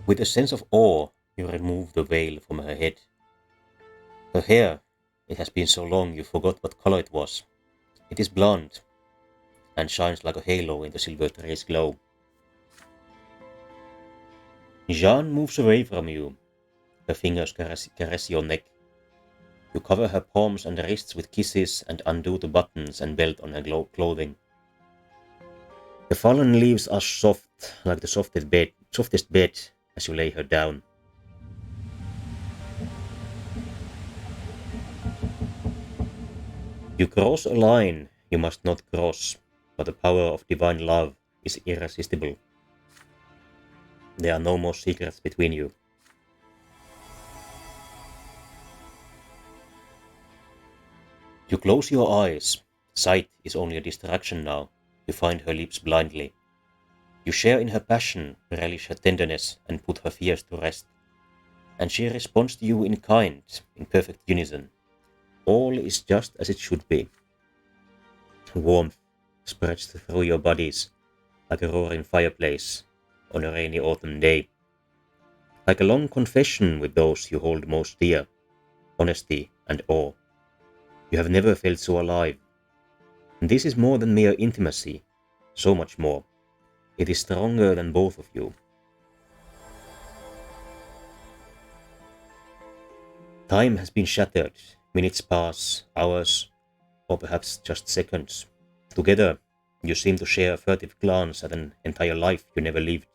With a sense of awe, you remove the veil from her head. Her hair, it has been so long you forgot what color it was. It is blonde, and shines like a halo in the silver tree's glow. Jeanne moves away from you. Her fingers caress your neck. You cover her palms and wrists with kisses and undo the buttons and belt on her clothing. The fallen leaves are soft, like the softest bed as you lay her down. You cross a line you must not cross, but the power of divine love is irresistible. There are no more secrets between you. You close your eyes. Sight is only a distraction now. You find her lips blindly. You share in her passion, relish her tenderness, and put her fears to rest. And she responds to you in kind, in perfect unison. All is just as it should be. Warmth spreads through your bodies like a roaring fireplace on a rainy autumn day. Like a long confession with those you hold most dear, honesty and awe. You have never felt so alive. And this is more than mere intimacy, so much more. It is stronger than both of you. Time has been shattered. Minutes pass, hours, or perhaps just seconds. Together, you seem to share a furtive glance at an entire life you never lived.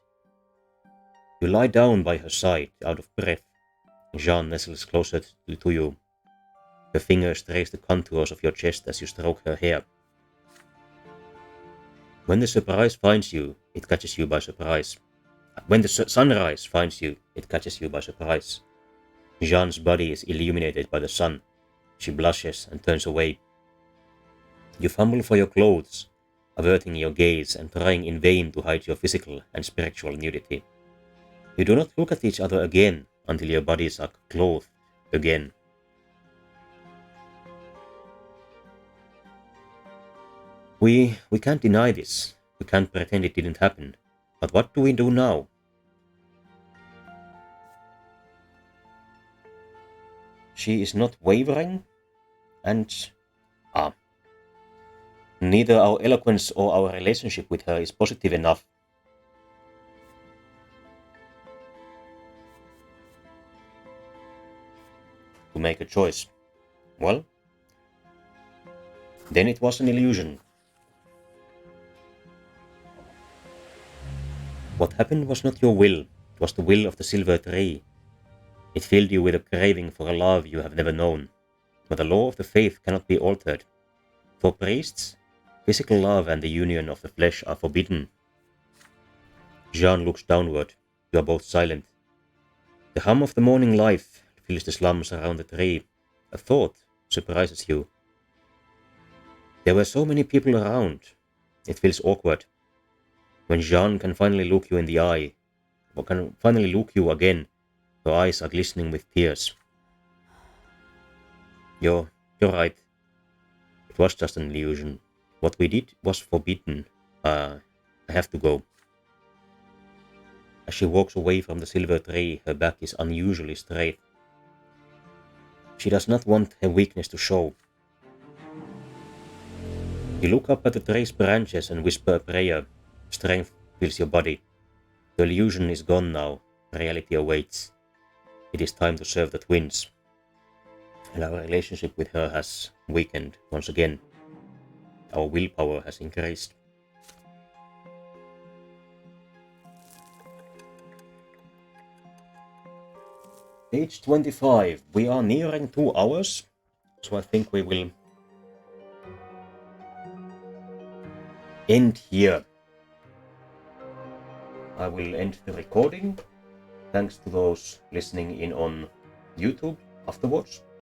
You lie down by her side, out of breath. Jeanne nestles closer to you. Her fingers trace the contours of your chest as you stroke her hair. When the surprise finds you, it catches you by surprise. When the sunrise finds you, it catches you by surprise. Jeanne's body is illuminated by the sun. She blushes and turns away. You fumble for your clothes, averting your gaze and trying in vain to hide your physical and spiritual nudity. You do not look at each other again until your bodies are clothed again. We can't deny this. We can't pretend it didn't happen. But what do we do now? She is not wavering, and neither our eloquence or our relationship with her is positive enough. To make a choice. Well, then it was an illusion. What happened was not your will, it was the will of the silver tree. It filled you with a craving for a love you have never known. But the law of the faith cannot be altered. For priests, physical love and the union of the flesh are forbidden. Jeanne looks downward. You are both silent. The hum of the morning life fills the slums around the tree. A thought surprises you. There were so many people around. It feels awkward. When Jeanne can finally look you in the eye, or can finally look you again, her eyes are glistening with tears. You're right. It was just an illusion. What we did was forbidden. I have to go. As she walks away from the silver tree, her back is unusually straight. She does not want her weakness to show. You look up at the tree's branches and whisper a prayer. Strength fills your body. The illusion is gone now. Reality awaits. It is time to serve the twins. And our relationship with her has weakened once again. Our willpower has increased. Page 25. We are nearing 2 hours, so I think we will end here. I will end the recording. Thanks to those listening in on YouTube afterwards.